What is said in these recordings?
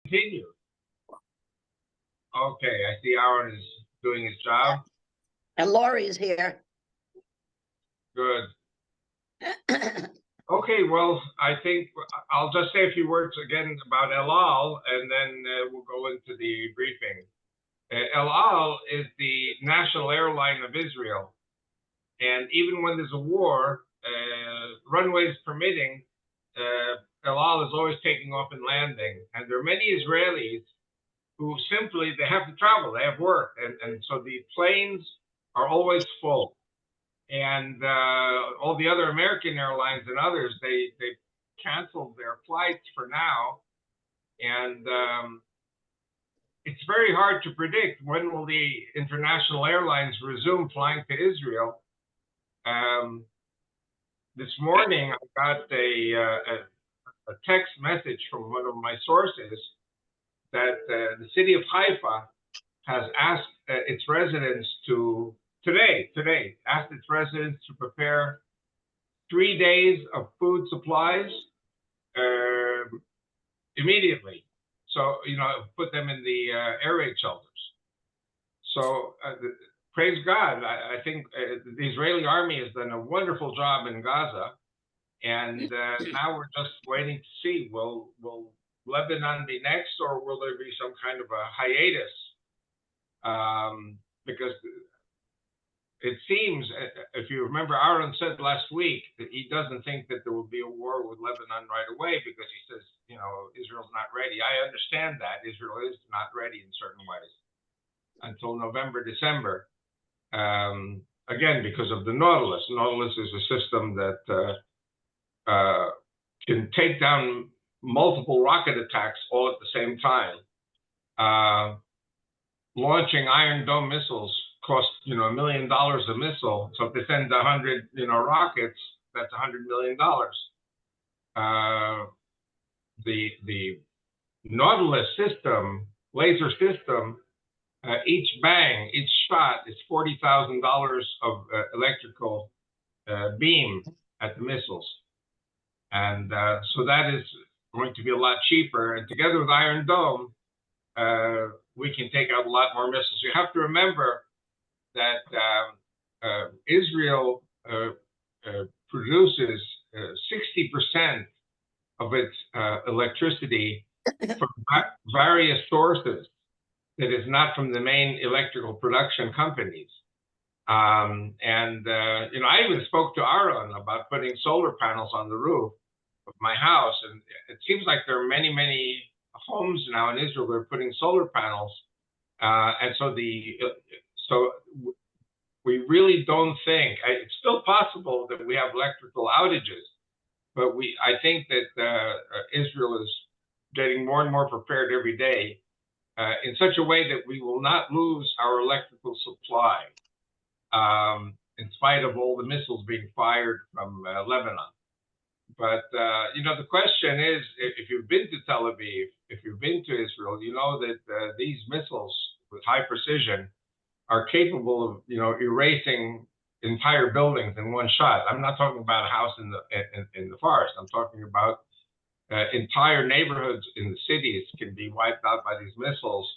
Continue. Okay, I see Aaron is doing his job. And Laurie's here. Good. Okay, well, I think I'll just say a few words again about El Al, and then we'll go into the briefing. El Al is the national airline of Israel. And even when there's a war, runways permitting, El Al is always taking off and landing. And there are many Israelis who simply, they have to travel, they have work. And so the planes are always full. And all the other American airlines and others, they canceled their flights for now. And it's very hard to predict when will the international airlines resume flying to Israel. This morning, I got a text message from one of my sources that the city of Haifa has asked its residents to asked its residents to prepare 3 days of food supplies immediately. So, put them in the air raid shelters. So, praise God. I think the Israeli army has done a wonderful job in Gaza. And now we're just waiting to see, will Lebanon be next, or will there be some kind of a hiatus? Because it seems, if you remember, Aaron said last week that he doesn't think that there will be a war with Lebanon right away because he says, Israel's not ready. I understand that. Israel is not ready in certain ways until November, December. Again, because of the Nautilus. Nautilus is a system that can take down multiple rocket attacks all at the same time. Launching Iron Dome missiles cost, $1 million a missile. So if they send 100, rockets, that's $100 million. The Nautilus system, laser system, each bang, each shot is $40,000 of electrical beam at the missiles. And so that is going to be a lot cheaper. And together with Iron Dome, we can take out a lot more missiles. You have to remember that Israel produces 60% of its electricity from various sources that is not from the main electrical production companies. I even spoke to Aaron about putting solar panels on the roof of my house. And it seems like there are many, many homes now in Israel that are putting solar panels. And so we really don't think, it's still possible that we have electrical outages, but I think that Israel is getting more and more prepared every day in such a way that we will not lose our electrical supply in spite of all the missiles being fired from Lebanon. But, the question is, if you've been to Tel Aviv, if you've been to Israel, you know that these missiles with high precision are capable of, erasing entire buildings in one shot. I'm not talking about a house in the forest. I'm talking about entire neighborhoods in the cities can be wiped out by these missiles.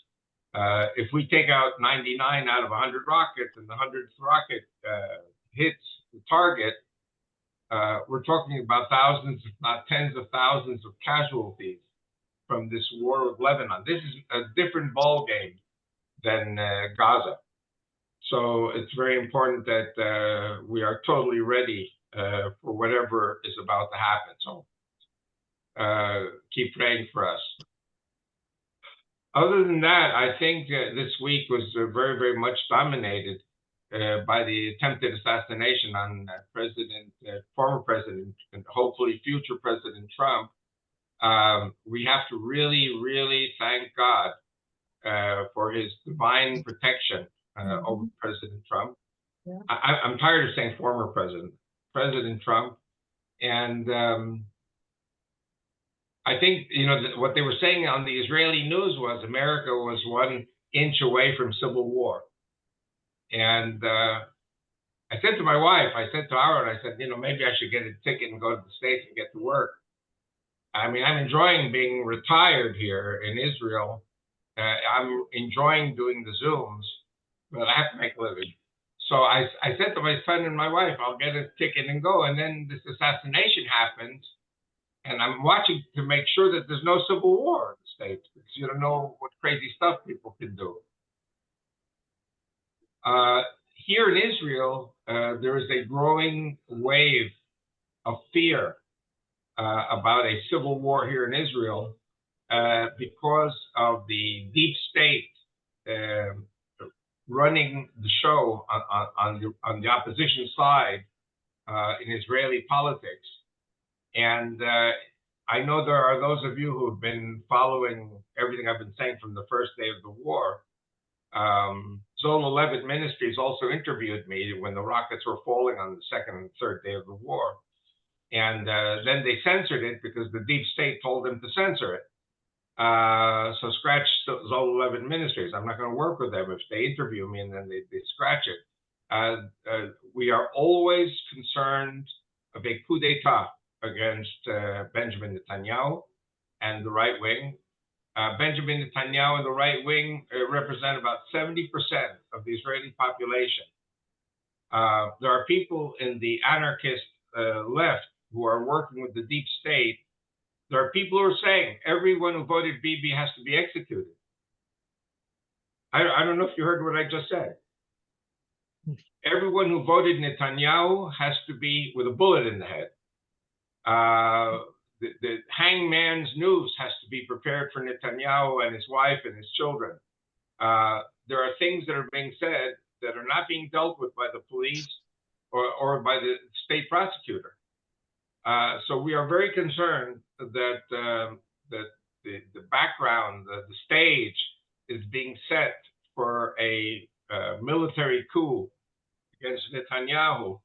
If we take out 99 out of 100 rockets and the 100th rocket hits the target, we're talking about thousands, if not tens of thousands of casualties from this war with Lebanon. This is a different ball game than Gaza. So it's very important that we are totally ready for whatever is about to happen. So keep praying for us. Other than that, I think this week was very, very much dominated by the attempted assassination on former President, and hopefully future President Trump. We have to really, really thank God for his divine protection over President Trump. Yeah. I'm tired of saying former President Trump. And I think, what they were saying on the Israeli news was America was 1 inch away from civil war. And I said to my wife, I said to Aaron, I said, maybe I should get a ticket and go to the States and get to work. I mean, I'm enjoying being retired here in Israel. I'm enjoying doing the Zooms, but I have to make a living. So I said to my son and my wife, I'll get a ticket and go. And then this assassination happens, and I'm watching to make sure that there's no civil war in the States, because you don't know what crazy stuff people can do. Here in Israel, there is a growing wave of fear about a civil war here in Israel because of the deep state running the show on the opposition side in Israeli politics. And I know there are those of you who have been following everything I've been saying from the first day of the war. Zola Levitt Ministries also interviewed me when the rockets were falling on the second and third day of the war. And then they censored it because the deep state told them to censor it. So scratch Zola Levitt Ministries. I'm not going to work with them if they interview me and then they scratch it. We are always concerned of a coup d'etat against Benjamin Netanyahu and the right wing. Benjamin Netanyahu and the right wing represent about 70% of the Israeli population. There are people in the anarchist left who are working with the deep state. There are people who are saying everyone who voted Bibi has to be executed. I don't know if you heard what I just said. Everyone who voted Netanyahu has to be with a bullet in the head. The hangman's noose has to be prepared for Netanyahu and his wife and his children. There are things that are being said that are not being dealt with by the police or by the state prosecutor. So we are very concerned that the background, the stage is being set for a military coup against Netanyahu.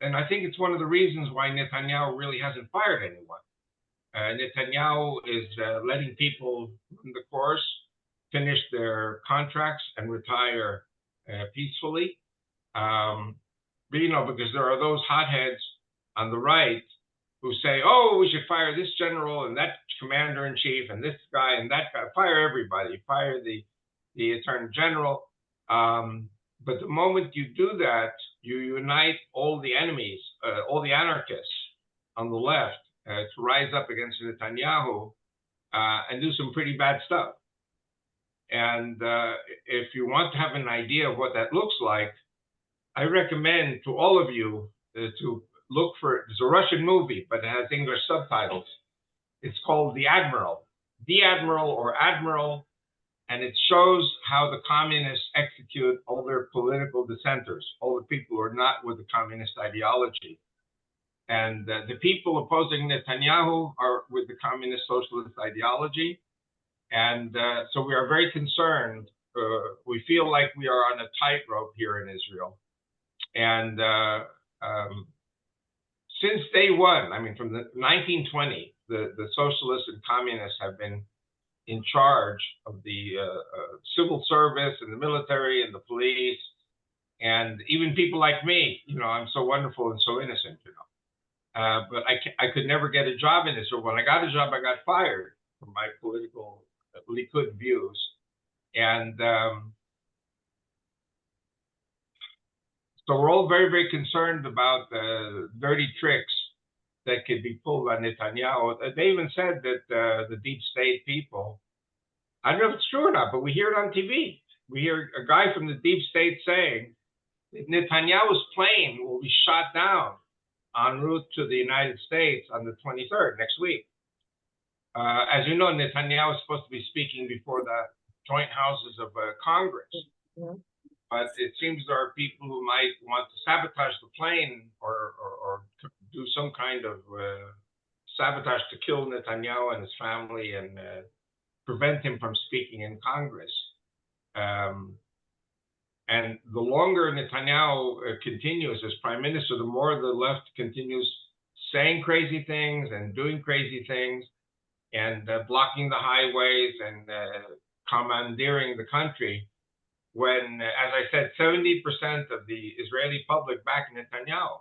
And I think it's one of the reasons why Netanyahu really hasn't fired anyone. Netanyahu is letting people run the course, finish their contracts, and retire peacefully. But, you know, because there are those hotheads on the right who say, oh, we should fire this general and that commander-in-chief and this guy and that guy, fire everybody, fire the attorney general. But the moment you do that, you unite all the enemies, all the anarchists on the left to rise up against Netanyahu and do some pretty bad stuff. And if you want to have an idea of what that looks like, I recommend to all of you to look for, there's a Russian movie, but it has English subtitles. It's called The Admiral, or Admiral, and it shows how the communists execute all their political dissenters, all the people who are not with the communist ideology. And the people opposing Netanyahu are with the communist socialist ideology. And so we are very concerned. We feel like we are on a tightrope here in Israel. And since day one, I mean, from the 1920, the socialists and communists have been in charge of the civil service and the military and the police, and even people like me. You know, I'm so wonderful and so innocent, you know. But I could never get a job in Israel. When I got a job, I got fired for my political Likud views. And so we're all very, very concerned about the dirty tricks that could be pulled by Netanyahu. They even said that the deep state people, I don't know if it's true or not, but we hear it on TV. We hear a guy from the deep state saying that Netanyahu's plane will be shot down en route to the United States on the 23rd, next week. As you know, Netanyahu is supposed to be speaking before the joint houses of Congress. Mm-hmm. But it seems there are people who might want to sabotage the plane or do some kind of sabotage to kill Netanyahu and his family and prevent him from speaking in Congress. And the longer Netanyahu continues as prime minister, the more the left continues saying crazy things and doing crazy things and blocking the highways and commandeering the country. When, as I said, 70% of the Israeli public back Netanyahu.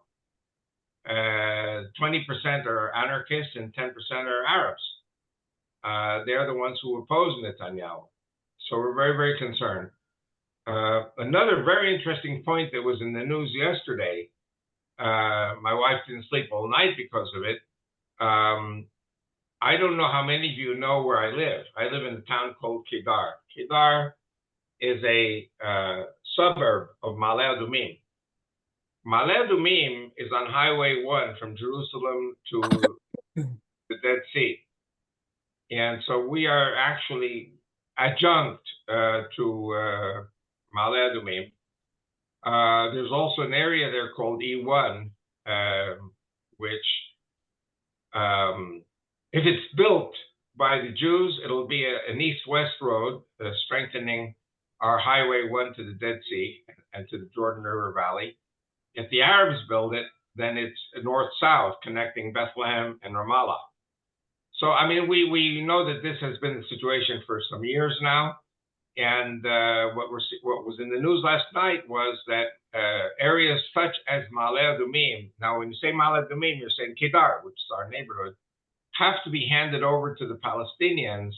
20% are anarchists and 10% are Arabs. They're the ones who oppose Netanyahu. So we're very, very concerned. Another very interesting point that was in the news yesterday, my wife didn't sleep all night because of it. I don't know how many of you know where I live. I live in a town called Kedar. Kedar is a suburb of Ma'ale Adumim. Ma'ale Adumim is on Highway 1 from Jerusalem to the Dead Sea. And so we are actually adjunct to Ma'ale Adumim. There's also an area there called E1, which, if it's built by the Jews, it'll be an east-west road, strengthening our Highway 1 to the Dead Sea and to the Jordan River Valley. If the Arabs build it, then it's north-south, connecting Bethlehem and Ramallah. So, I mean, we know that this has been the situation for some years now. And what was in the news last night was that areas such as Ma'ale Adumim, now when you say Ma'ale Adumim, you're saying Kedar, which is our neighborhood, have to be handed over to the Palestinians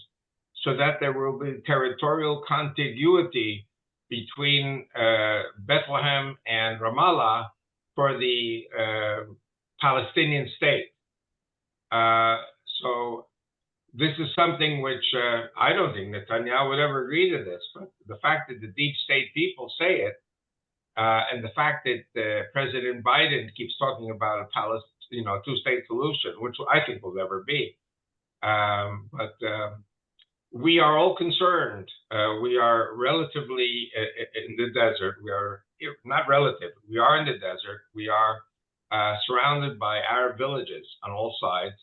so that there will be territorial contiguity between Bethlehem and Ramallah for the Palestinian state. So this is something which I don't think Netanyahu would ever agree to this, but the fact that the deep state people say it, and the fact that President Biden keeps talking about a two-state solution, which I think will never be. But we are all concerned. We are relatively in the desert. We are not relative. We are in the desert. We are surrounded by Arab villages on all sides.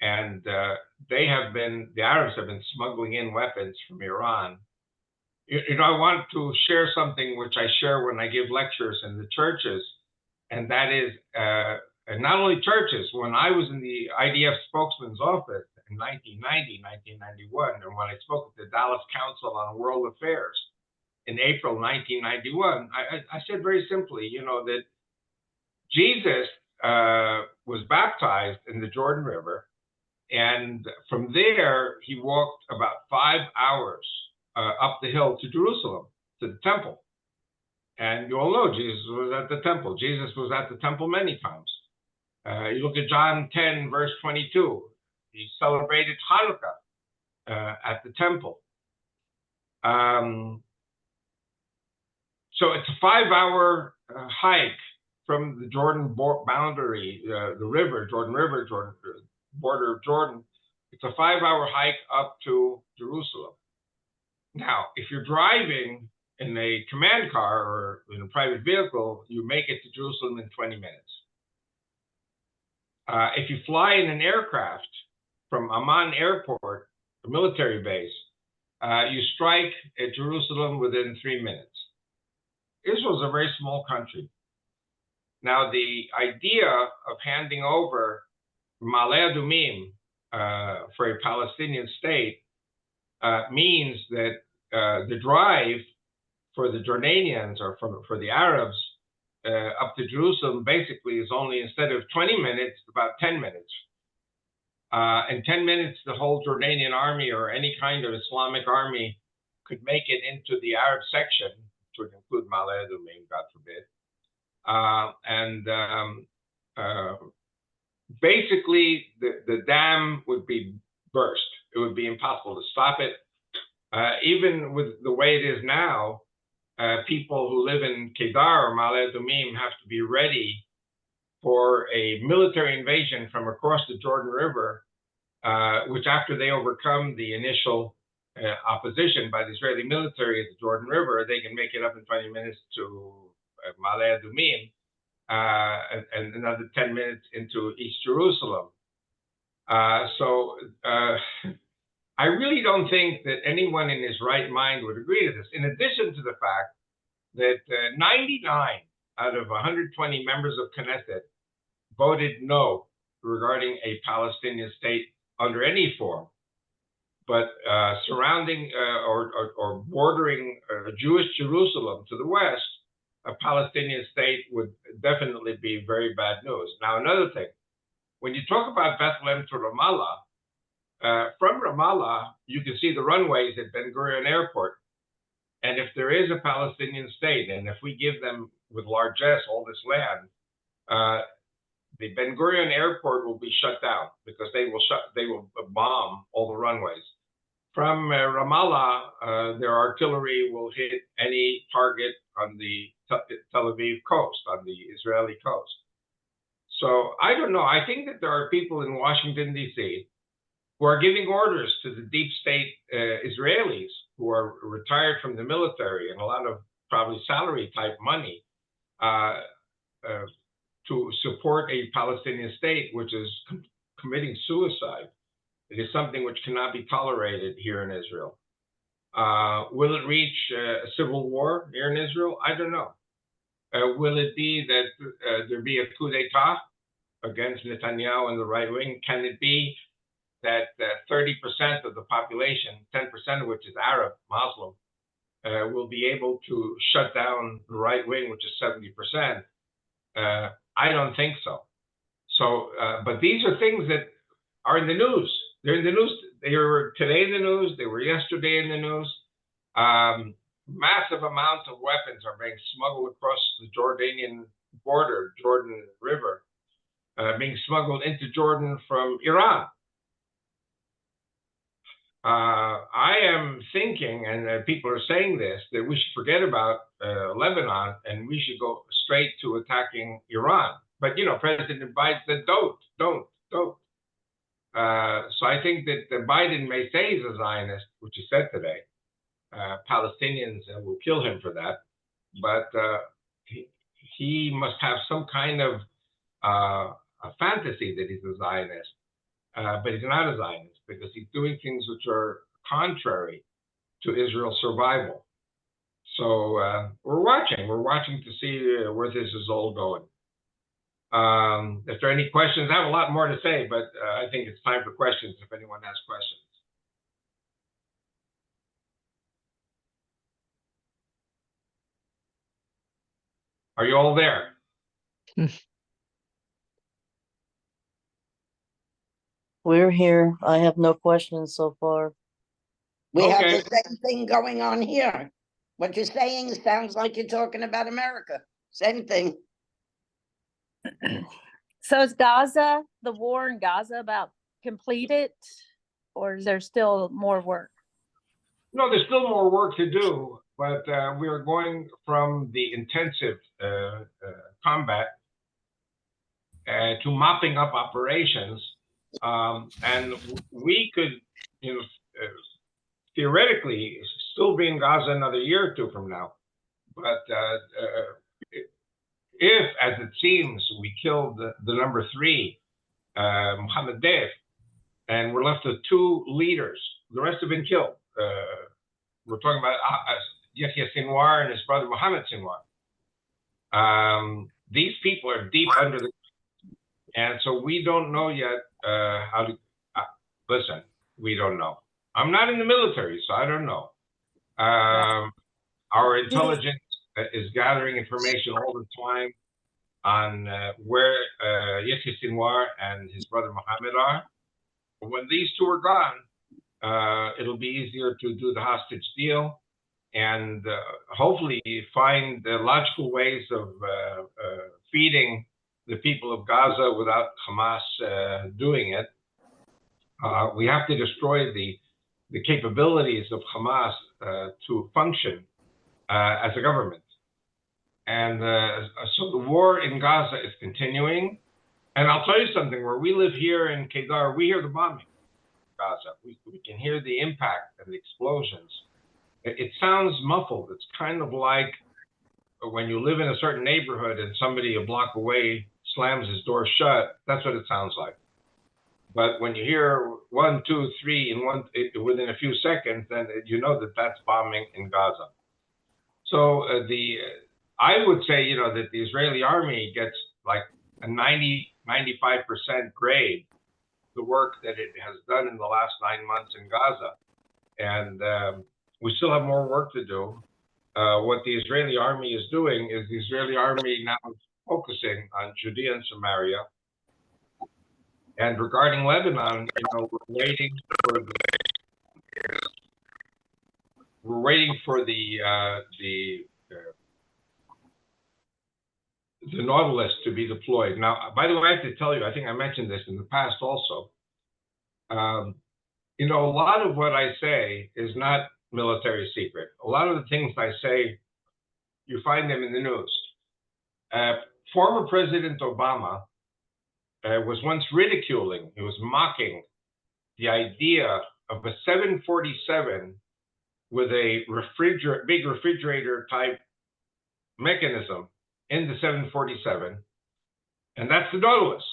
And the Arabs have been smuggling in weapons from Iran. I want to share something which I share when I give lectures in the churches, and that is, and not only churches, when I was in the IDF spokesman's office in 1990, 1991, and when I spoke at the Dallas Council on World Affairs in April 1991, I said very simply, that Jesus was baptized in the Jordan River. And from there, he walked about 5 hours up the hill to Jerusalem, to the temple. And you all know Jesus was at the temple. Jesus was at the temple many times. You look at John 10, verse 22. He celebrated Hanukkah at the temple. So it's a 5-hour hike from the Jordan boundary, the river, Jordan River, border of Jordan. It's a 5-hour hike up to Jerusalem. Now, if you're driving in a command car or in a private vehicle, you make it to Jerusalem in 20 minutes. If you fly in an aircraft from Amman Airport, a military base, you strike at Jerusalem within 3 minutes. Israel is a very small country. Now, the idea of handing over Ma'ale Adumim for a Palestinian state means that the drive for the Jordanians or for the Arabs up to Jerusalem basically is only, instead of 20 minutes, about 10 minutes. In 10 minutes, the whole Jordanian army or any kind of Islamic army could make it into the Arab section, which would include Ma'ale Adumim, God forbid. Basically, the dam would be burst. It would be impossible to stop it. Even with the way it is now, people who live in Kedar or Ma'ale Adumim have to be ready for a military invasion from across the Jordan River, which after they overcome the initial opposition by the Israeli military at the Jordan River, they can make it up in 20 minutes to Ma'ale Adumim, and another 10 minutes into East Jerusalem. So I really don't think that anyone in his right mind would agree to this, in addition to the fact that 99 out of 120 members of Knesset voted no regarding a Palestinian state under any form. But surrounding or bordering Jewish Jerusalem to the west, a Palestinian state would definitely be very bad news. Now, another thing, when you talk about Bethlehem to Ramallah, from Ramallah, you can see the runways at Ben Gurion Airport. And if there is a Palestinian state, and if we give them with largesse all this land, the Ben Gurion Airport will be shut down because they will bomb all the runways. From Ramallah, their artillery will hit any target on the Tel Aviv coast, on the Israeli coast. So I don't know. I think that there are people in Washington, D.C. who are giving orders to the deep state Israelis who are retired from the military and a lot of probably salary type money to support a Palestinian state, which is committing suicide. It is something which cannot be tolerated here in Israel. Will it reach a civil war here in Israel? I don't know. Will it be that there be a coup d'etat against Netanyahu and the right wing? Can it be that 30% of the population, 10% of which is Arab, Muslim, will be able to shut down the right wing, which is 70%? I don't think so. So, but these are things that are in the news. They're in the news. They were today in the news. They were yesterday in the news. Massive amounts of weapons are being smuggled across the Jordanian border, Jordan River, being smuggled into Jordan from Iran. I am thinking, and people are saying this, that we should forget about Lebanon and we should go straight to attacking Iran. But, you know, President Biden said, don't. So I think that Biden may say he's a Zionist, which he said today. Palestinians will kill him for that. But he must have some kind of a fantasy that he's a Zionist. But he's not a Zionist because he's doing things which are contrary to Israel's survival. So we're watching to see where this is all going. If there are any questions, I have a lot more to say, but I think it's time for questions if anyone has questions. Are you all there? We're here. I have no questions so far. We have Okay. the same thing going on here. What you're saying sounds like you're talking about America. Same thing. So is Gaza, the war in Gaza, about completed, or is there still more work? No, there's still more work to do, but we are going from the intensive combat to mopping up operations, and we could, you know, theoretically still be in Gaza another year or two from now. But if, as it seems, we killed the number 3, Mohammed Deif, and we're left with 2 leaders, the rest have been killed. We're talking about Yahya Sinwar and his brother Mohammed Sinwar. These people are deep under the, and so we don't know yet how to, listen, we don't know. I'm not in the military, so I don't know. Our intelligence is gathering information all the time on where Yahya Sinwar and his brother Mohammed are. But when these 2 are gone, it'll be easier to do the hostage deal and hopefully find logical ways of feeding the people of Gaza without Hamas doing it. We have to destroy the capabilities of Hamas to function as a government. And so the war in Gaza is continuing. And I'll tell you something, where we live here in Kedar, we hear the bombing in Gaza. We can hear the impact and the explosions. It sounds muffled. It's kind of like when you live in a certain neighborhood and somebody a block away slams his door shut. That's what it sounds like. But when you hear 1, 2, 3 within a few seconds, then you know that that's bombing in Gaza. So I would say, you know, that the Israeli army gets like a 95% grade, the work that it has done in the last 9 months in Gaza. And we still have more work to do. what the Israeli army is doing is the Israeli army now is focusing on Judea and Samaria. And regarding Lebanon, we're waiting for the Nautilus to be deployed. Now, by the way, I have to tell you, I think I mentioned this in the past also. A lot of what I say is not military secret. A lot of the things I say, you find them in the news. Former President Obama was once ridiculing, he was mocking the idea of a 747 with a big refrigerator type mechanism in the 747, and that's the Nautilus.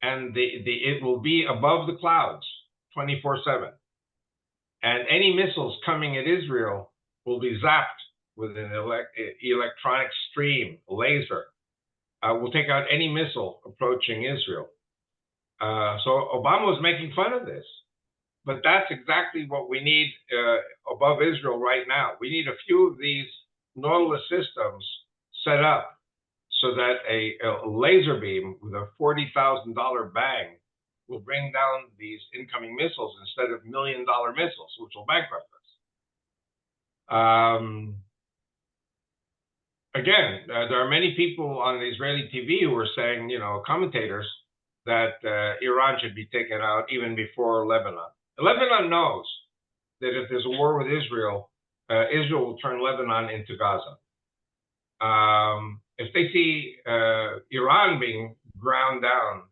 And it will be above the clouds 24/7. And any missiles coming at Israel will be zapped with an electronic stream, a laser. Will take out any missile approaching Israel. So Obama was making fun of this. But that's exactly what we need above Israel right now. We need a few of these Nautilus systems set up so that a laser beam with a $40,000 bang will bring down these incoming missiles instead of $1 million missiles, which will bankrupt us. Again, there are many people on Israeli TV who are saying, commentators, that Iran should be taken out even before Lebanon. Lebanon knows that if there's a war with Israel, Israel will turn Lebanon into Gaza. If they see Iran being ground down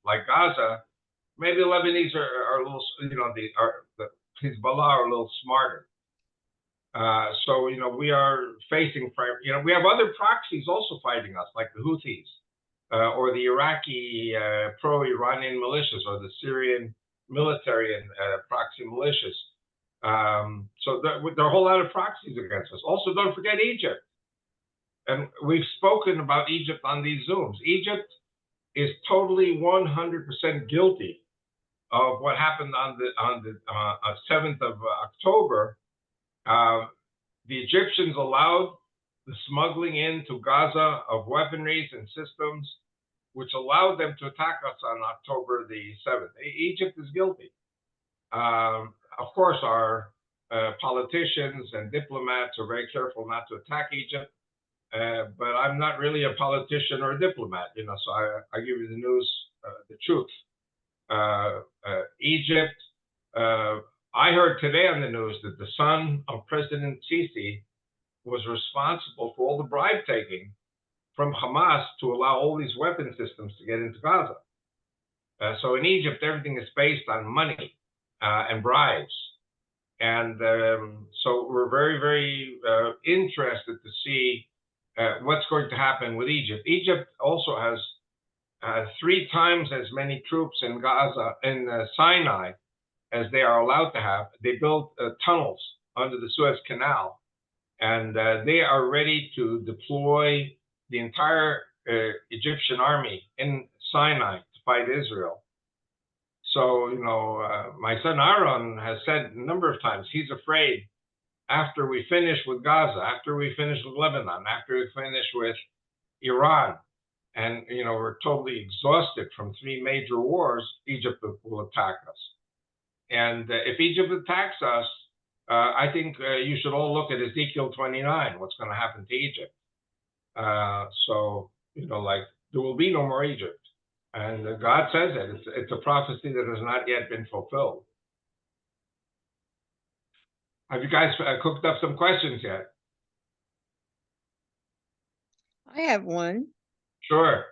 like Gaza, maybe the Lebanese are a little, the Hezbollah are a little smarter. So we are facing, we have other proxies also fighting us, like the Houthis, or the Iraqi pro-Iranian militias, or the Syrian military and proxy militias. So there are a whole lot of proxies against us. Also, don't forget Egypt. And we've spoken about Egypt on these Zooms. Egypt is totally 100% guilty of what happened on the 7th of October. The Egyptians allowed the smuggling into Gaza of weaponries and systems, which allowed them to attack us on October the 7th. Egypt is guilty. Of course, our politicians and diplomats are very careful not to attack Egypt, but I'm not really a politician or a diplomat, so I give you the news, the truth. Egypt, I heard today on the news that the son of President Sisi was responsible for all the bribe taking from Hamas to allow all these weapon systems to get into Gaza. So in Egypt, everything is based on money and bribes. And so we're very, very interested to see what's going to happen with Egypt. Egypt also has 3 times as many troops in Gaza, in Sinai, as they are allowed to have. They built tunnels under the Suez Canal, and they are ready to deploy the entire Egyptian army in Sinai to fight Israel. So, my son Aaron has said a number of times, he's afraid after we finish with Gaza, after we finish with Lebanon, after we finish with Iran, and, we're totally exhausted from 3 major wars, Egypt will attack us. And if Egypt attacks us, I think you should all look at Ezekiel 29, what's going to happen to Egypt. So, there will be no more Egypt. And God says it. It's a prophecy that has not yet been fulfilled. Have you guys cooked up some questions yet? I have one. Sure.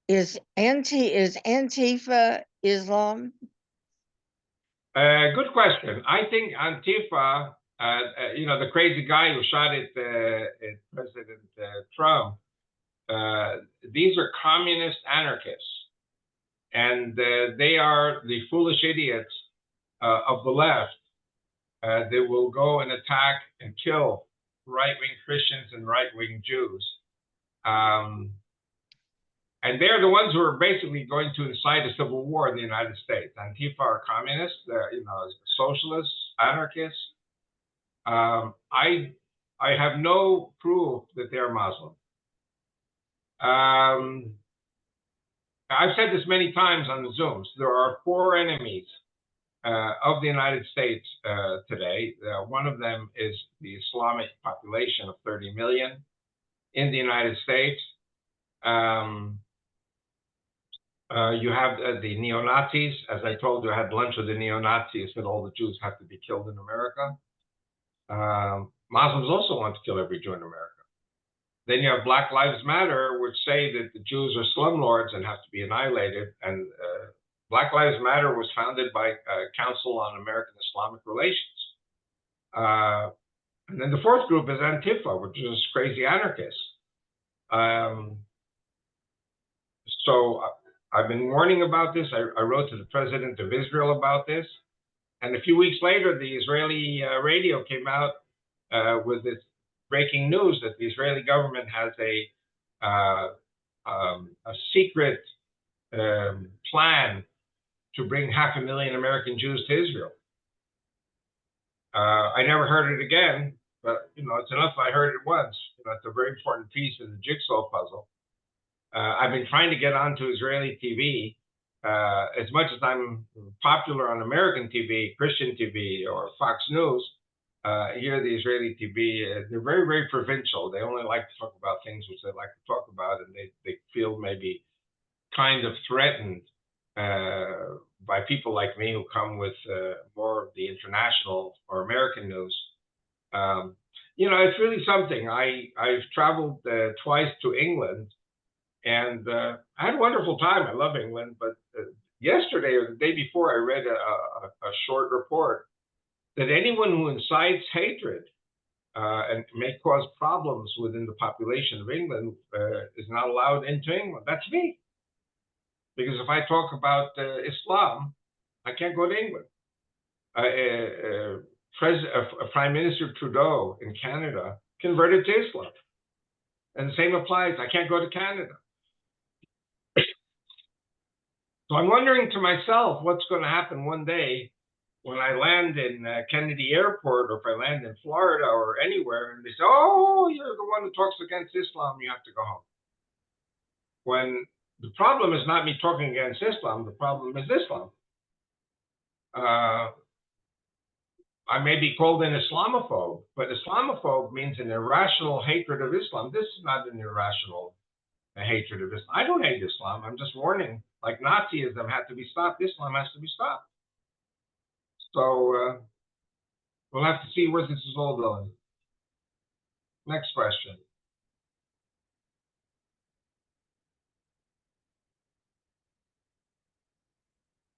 Is Antifa Islam? Good question. I think Antifa, the crazy guy who shot at President Trump, these are communist anarchists, and they are the foolish idiots of the left. They will go and attack and kill right-wing Christians and right-wing Jews. And they're the ones who are basically going to incite a civil war in the United States. Antifa are communists, socialists, anarchists. I have no proof that they're Muslim. I've said this many times on the Zooms. There are four enemies of the United States today. One of them is the Islamic population of 30 million in the United States. You have the neo-Nazis. As I told you, I had lunch with the neo-Nazis, said all the Jews have to be killed in America. Muslims also want to kill every Jew in America. Then you have Black Lives Matter, which say that the Jews are slumlords and have to be annihilated. And Black Lives Matter was founded by Council on American Islamic Relations. And then the fourth group is Antifa, which is crazy anarchists. So I've been warning about this. I wrote to the president of Israel about this. And a few weeks later, the Israeli radio came out with this breaking news that the Israeli government has a secret plan to bring 500,000 American Jews to Israel. I never heard it again, but it's enough I heard it once. It's a very important piece of the jigsaw puzzle. I've been trying to get onto Israeli TV. As much as I'm popular on American TV, Christian TV, or Fox News, here the Israeli TV, they're very, very provincial. They only like to talk about things which they like to talk about, and they feel maybe kind of threatened by people like me who come with more of the international or American news. It's really something. I've traveled twice to England, and I had a wonderful time. I love England, but yesterday or the day before, I read a short report that anyone who incites hatred and may cause problems within the population of England is not allowed into England. That's me. Because if I talk about Islam, I can't go to England. Prime Minister Trudeau in Canada converted to Islam. And the same applies. I can't go to Canada. So I'm wondering to myself what's going to happen one day when I land in Kennedy Airport, or if I land in Florida or anywhere, and they say, "Oh, you're the one who talks against Islam, you have to go home." When the problem is not me talking against Islam, the problem is Islam. I may be called an Islamophobe, but Islamophobe means an irrational hatred of Islam. This is not an irrational hatred of Islam. I don't hate Islam. I'm just warning, like Nazism had to be stopped, Islam has to be stopped. So we'll have to see where this is all going. Next question.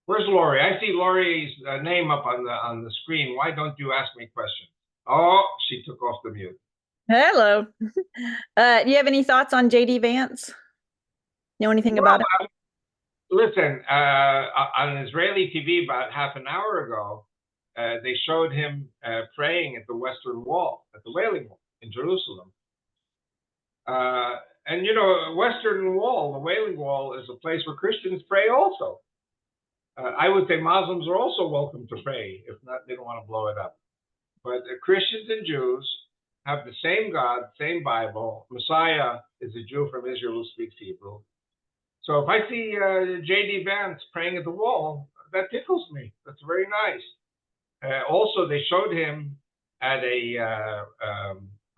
Where's Lori? I see Lori's name up on the screen. Why don't you ask me questions? Oh, she took off the mute. Hello. Do you have any thoughts on J.D. Vance? Know anything about it? Listen, on Israeli TV about half an hour ago, they showed him praying at the Western Wall, at the Wailing Wall in Jerusalem. And Western Wall, the Wailing Wall, is a place where Christians pray also. I would say Muslims are also welcome to pray. If not, they don't want to blow it up. But Christians and Jews have the same God, same Bible. Messiah is a Jew from Israel who speaks Hebrew. So if I see J.D. Vance praying at the wall, that tickles me. That's very nice. Also, they showed him at a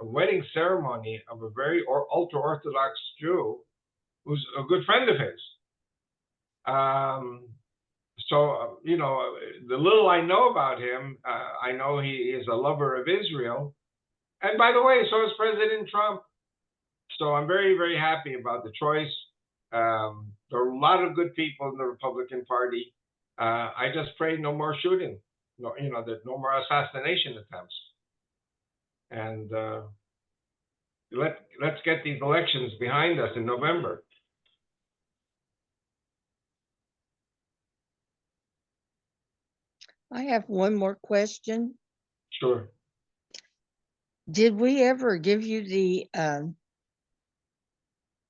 wedding ceremony of a very ultra-Orthodox Jew who's a good friend of his. So, the little I know about him, I know he is a lover of Israel. And by the way, so is President Trump. So I'm very, very happy about the choice. There are a lot of good people in the Republican Party. I just pray no more shooting, that no more assassination attempts. And let's get these elections behind us in November. I have one more question. Sure. Did we ever give you the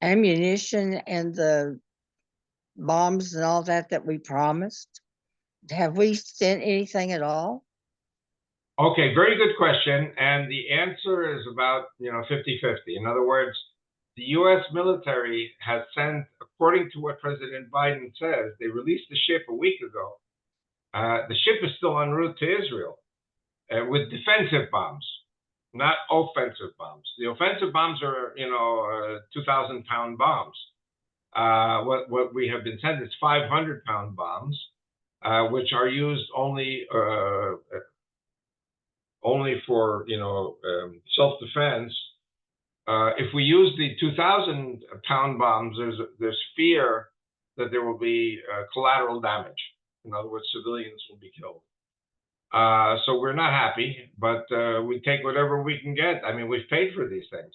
ammunition and the bombs and all that we promised? Have we sent anything at all? Okay, very good question. And the answer is about, 50-50. In other words, the U.S. military has sent, according to what President Biden says, they released the ship a week ago. The ship is still en route to Israel with defensive bombs, not offensive bombs. The offensive bombs are, 2,000-pound bombs. What we have been sent is 500-pound bombs, which are used only for self-defense. If we use the 2,000-pound bombs, there's fear that there will be collateral damage. In other words, civilians will be killed. So we're not happy, but we take whatever we can get. I mean, we've paid for these things.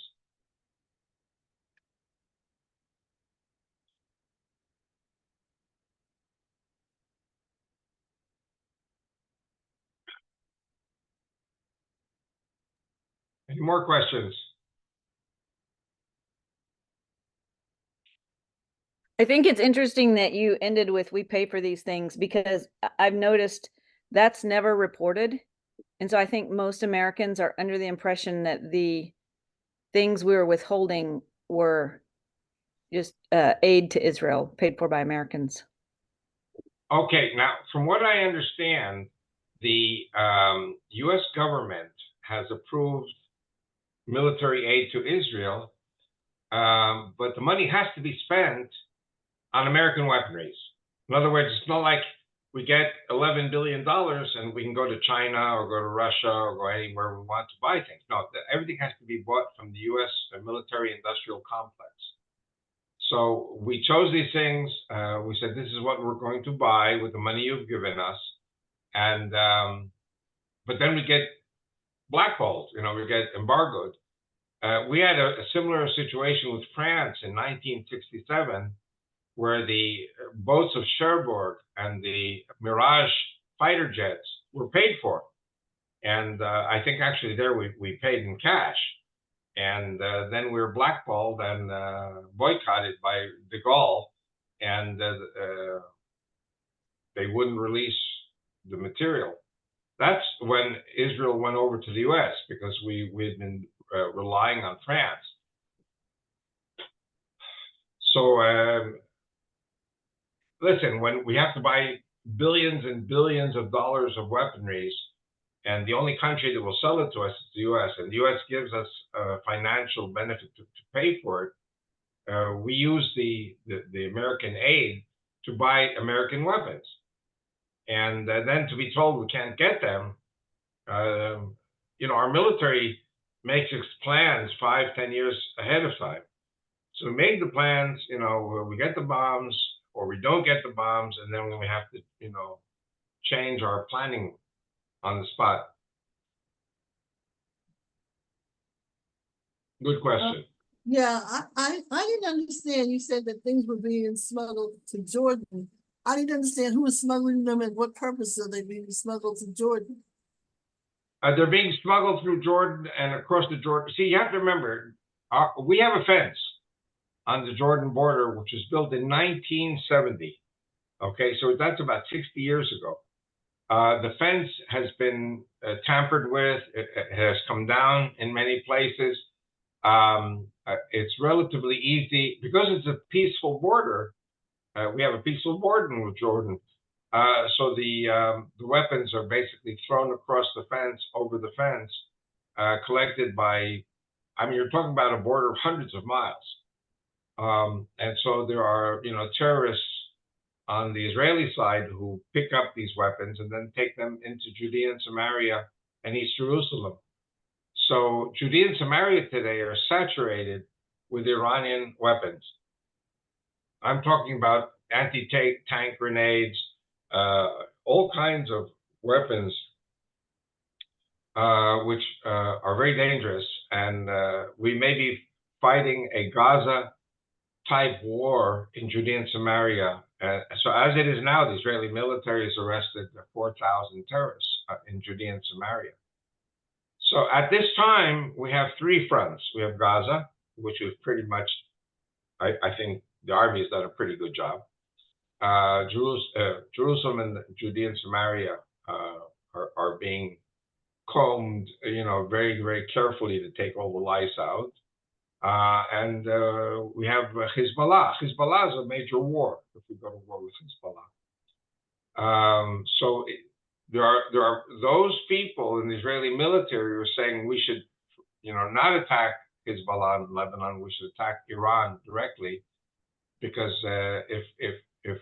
Any more questions? I think it's interesting that you ended with "we pay for these things" because I've noticed that's never reported. And so I think most Americans are under the impression that the things we were withholding were just aid to Israel paid for by Americans. Okay, now from what I understand, the U.S. government has approved military aid to Israel, but the money has to be spent on American weaponries. In other words, it's not like we get $11 billion and we can go to China or go to Russia or go anywhere we want to buy things. No, everything has to be bought from the U.S. military-industrial complex. So we chose these things. We said, this is what we're going to buy with the money you've given us. And but then we get blackballed, we get embargoed. We had a similar situation with France in 1967, where the boats of Cherbourg and the Mirage fighter jets were paid for. And I think actually there we paid in cash. And then we were blackballed and boycotted by de Gaulle, and they wouldn't release the material. That's when Israel went over to the U.S. because we had been relying on France. So listen, when we have to buy billions and billions of dollars of weaponries, and the only country that will sell it to us is the U.S., and the U.S. gives us a financial benefit to pay for it, we use the American aid to buy American weapons. And then to be told we can't get them, our military makes its plans 5-10 years ahead of time. So we make the plans, we get the bombs or we don't get the bombs, and then we have to, change our planning on the spot. Good question. Yeah, I didn't understand. You said that things were being smuggled to Jordan. I didn't understand who was smuggling them and what purpose are they being smuggled to Jordan. They're being smuggled through Jordan and across the Jordan. See, you have to remember, we have a fence on the Jordan border, which was built in 1970. Okay, so that's about 60 years ago. The fence has been tampered with. It has come down in many places. It's relatively easy because it's a peaceful border. We have a peaceful border with Jordan. So the weapons are basically thrown across the fence, over the fence, collected by, you're talking about a border of hundreds of miles. And so there are, terrorists on the Israeli side who pick up these weapons and then take them into Judea and Samaria and East Jerusalem. So Judea and Samaria today are saturated with Iranian weapons. I'm talking about anti-tank grenades, all kinds of weapons, which are very dangerous. And we may be fighting a Gaza-type war in Judea and Samaria. So as it is now, the Israeli military has arrested 4,000 terrorists in Judea and Samaria. So at this time, we have three fronts. We have Gaza, which is pretty much, I think the army has done a pretty good job. Jerusalem and Judea and Samaria are being combed, very, very carefully to take all the lice out. And we have Hezbollah. Hezbollah is a major war if we go to war with Hezbollah. So there are those people in the Israeli military who are saying we should, not attack Hezbollah in Lebanon. We should attack Iran directly, because if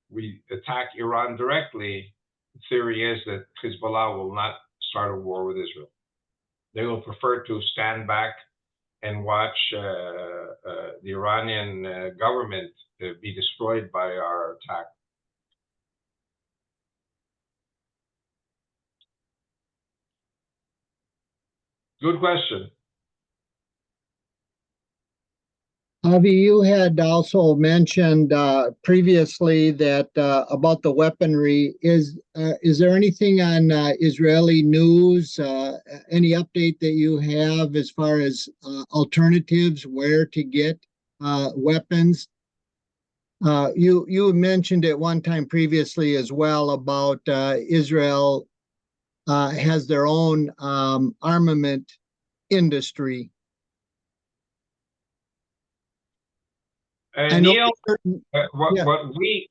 we attack Iran directly, the theory is that Hezbollah will not start a war with Israel. They will prefer to stand back and watch the Iranian government be destroyed by our attack. Good question. Avi, you had also mentioned previously that about the weaponry. Is there anything on Israeli news? Any update that you have as far as alternatives, where to get weapons? You mentioned at one time previously as well about Israel has their own armament industry. Neil, yeah.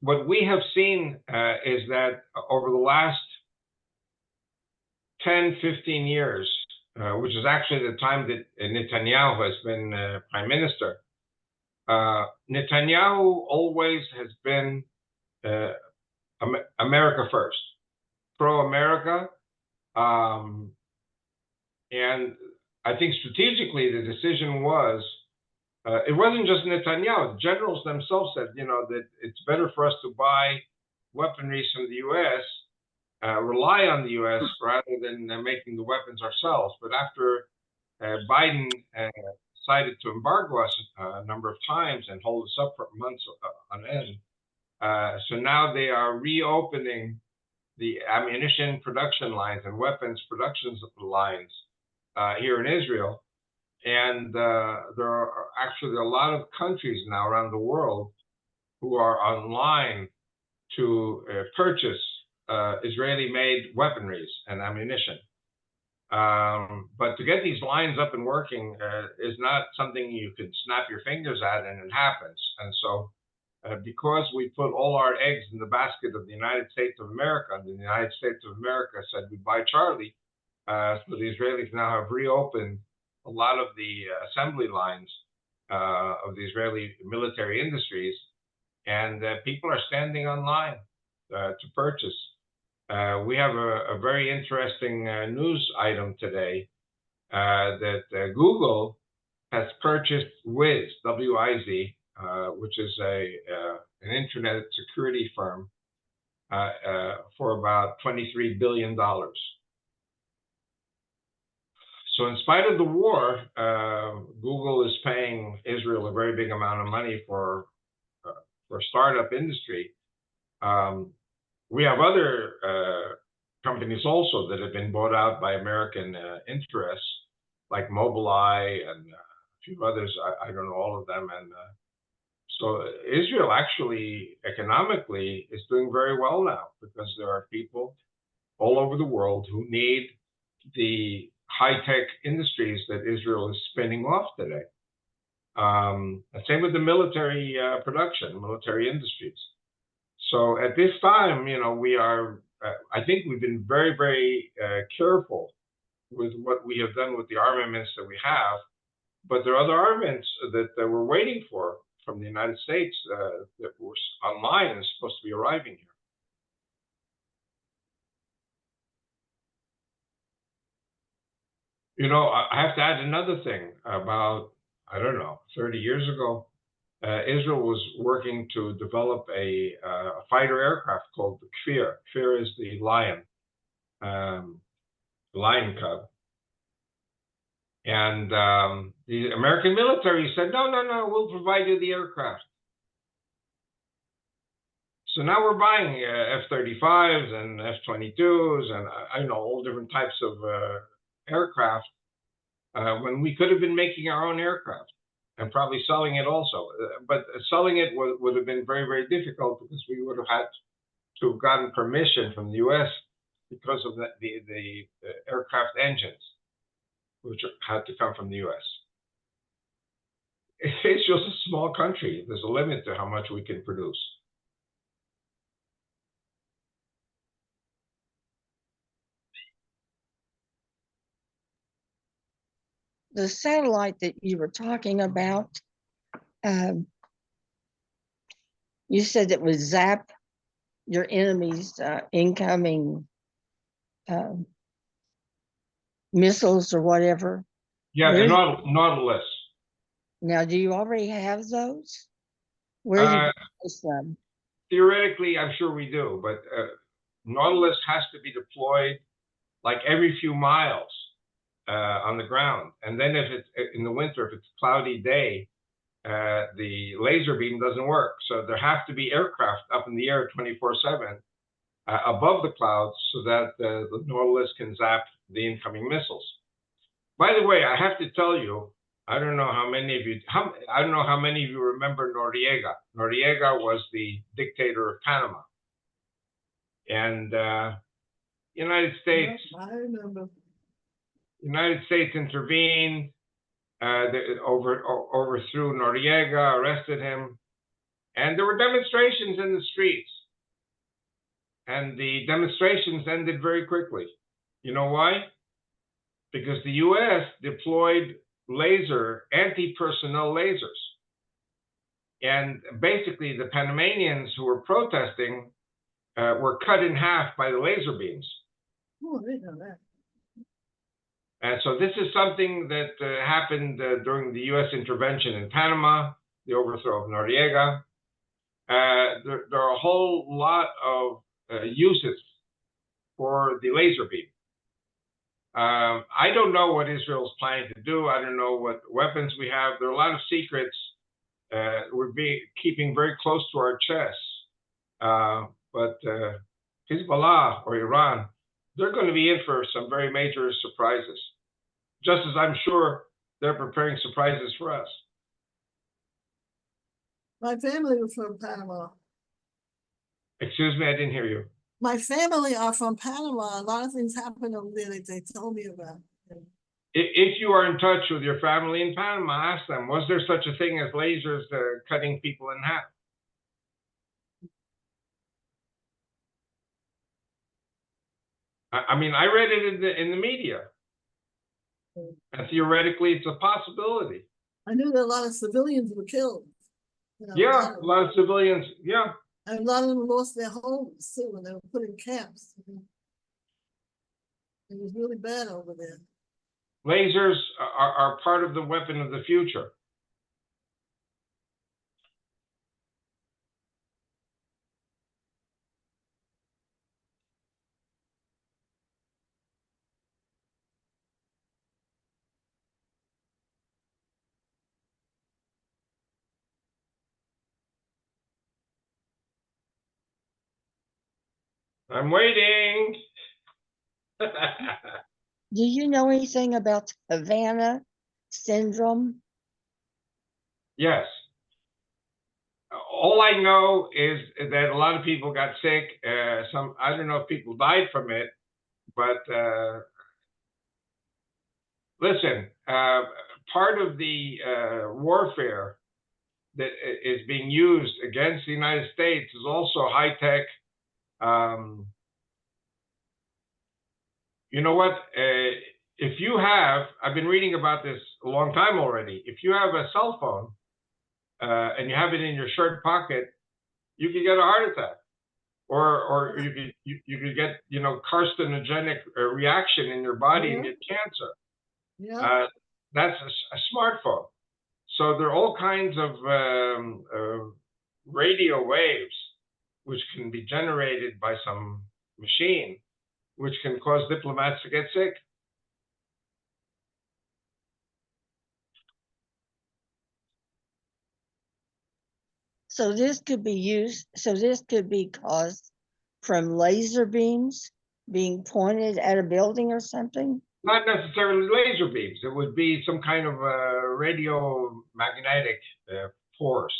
what we have seen is that over the last 10, 15 years, which is actually the time that Netanyahu has been prime minister, Netanyahu always has been America first, pro-America. And I think strategically the decision was, it wasn't just Netanyahu. The generals themselves said, that it's better for us to buy weaponry from the U.S., rely on the U.S. rather than making the weapons ourselves. But after Biden decided to embargo us a number of times and hold us up for months on end, so now they are reopening the ammunition production lines and weapons production lines here in Israel. And there are actually a lot of countries now around the world who are online to purchase Israeli-made weaponries and ammunition. But to get these lines up and working is not something you can snap your fingers at and it happens. And so because we put all our eggs in the basket of the United States of America, and the United States of America said goodbye, Charlie, so the Israelis now have reopened a lot of the assembly lines of the Israeli military industries, and people are standing online to purchase. We have a very interesting news item today that Google has purchased Wiz, W-I-Z, which is an internet security firm, for about $23 billion. So in spite of the war, Google is paying Israel a very big amount of money for startup industry. We have other companies also that have been bought out by American interests, like Mobileye and a few others. I don't know all of them. And so Israel actually economically is doing very well now, because there are people all over the world who need the high-tech industries that Israel is spinning off today. And same with the military production, military industries. So at this time, we are, I think we've been very, very careful with what we have done with the armaments that we have. But there are other armaments that we're waiting for from the United States that was online and is supposed to be arriving here. I have to add another thing. About, 30 years ago, Israel was working to develop a fighter aircraft called the Kfir. Kfir is the lion cub. And the American military said, no, we'll provide you the aircraft. So now we're buying F-35s and F-22s and all different types of aircraft when we could have been making our own aircraft and probably selling it also. But selling it would have been very, very difficult, because we would have had to have gotten permission from the U.S. because of the aircraft engines, which had to come from the U.S. It's just a small country. There's a limit to how much we can produce. The satellite that you were talking about, you said it would zap your enemy's incoming missiles or whatever. Yeah, Where the do Nautilus. Now, do you already have those? Where do you get those from? Theoretically, I'm sure we do, but Nautilus has to be deployed like every few miles on the ground. And then if it's in the winter, if it's a cloudy day, the laser beam doesn't work. So there have to be aircraft up in the air 24/7 above the clouds so that the Nautilus can zap the incoming missiles. By the way, I have to tell you, I don't know how many of you remember Noriega. Noriega was the dictator of Panama. And United States I remember. United States intervened, overthrew Noriega, arrested him, and there were demonstrations in the streets. And the demonstrations ended very quickly. You know why? Because the U.S. deployed anti-personnel lasers. And basically, the Panamanians who were protesting were cut in half by the laser beams. Oh, I didn't know that. And so this is something that happened during the U.S. intervention in Panama, the overthrow of Noriega. There are a whole lot of uses for the laser beam. I don't know what Israel's planning to do. I don't know what weapons we have. There are a lot of secrets we're keeping very close to our chests. But Hezbollah or Iran, they're going to be in for some very major surprises, just as I'm sure they're preparing surprises for us. My family was from Panama. Excuse me, I didn't hear you. My family are from Panama. A lot of things happened over there that they told me about. If you are in touch with your family in Panama, ask them, was there such a thing as lasers cutting people in half? I mean, I read it in the media. And theoretically, it's a possibility. I knew that a lot of civilians were killed. Yeah, a lot of civilians, yeah. And a lot of them lost their homes too when they were put in camps. It was really bad over there. Lasers are part of the weapon of the future. I'm waiting. Do you know anything about Havana syndrome? Yes. All I know is that a lot of people got sick. I don't know if people died from it, but listen, part of the warfare that is being used against the United States is also high-tech. You know what? If you have, I've been reading about this a long time already. If you have a cell phone and you have it in your shirt pocket, you could get a heart attack, or you could get carcinogenic reaction in your body and get cancer. Yeah. That's a smartphone. So there are all kinds of radio waves which can be generated by some machine, which can cause diplomats to get sick. So this could be caused from laser beams being pointed at a building or something? Not necessarily laser beams. It would be some kind of radio magnetic force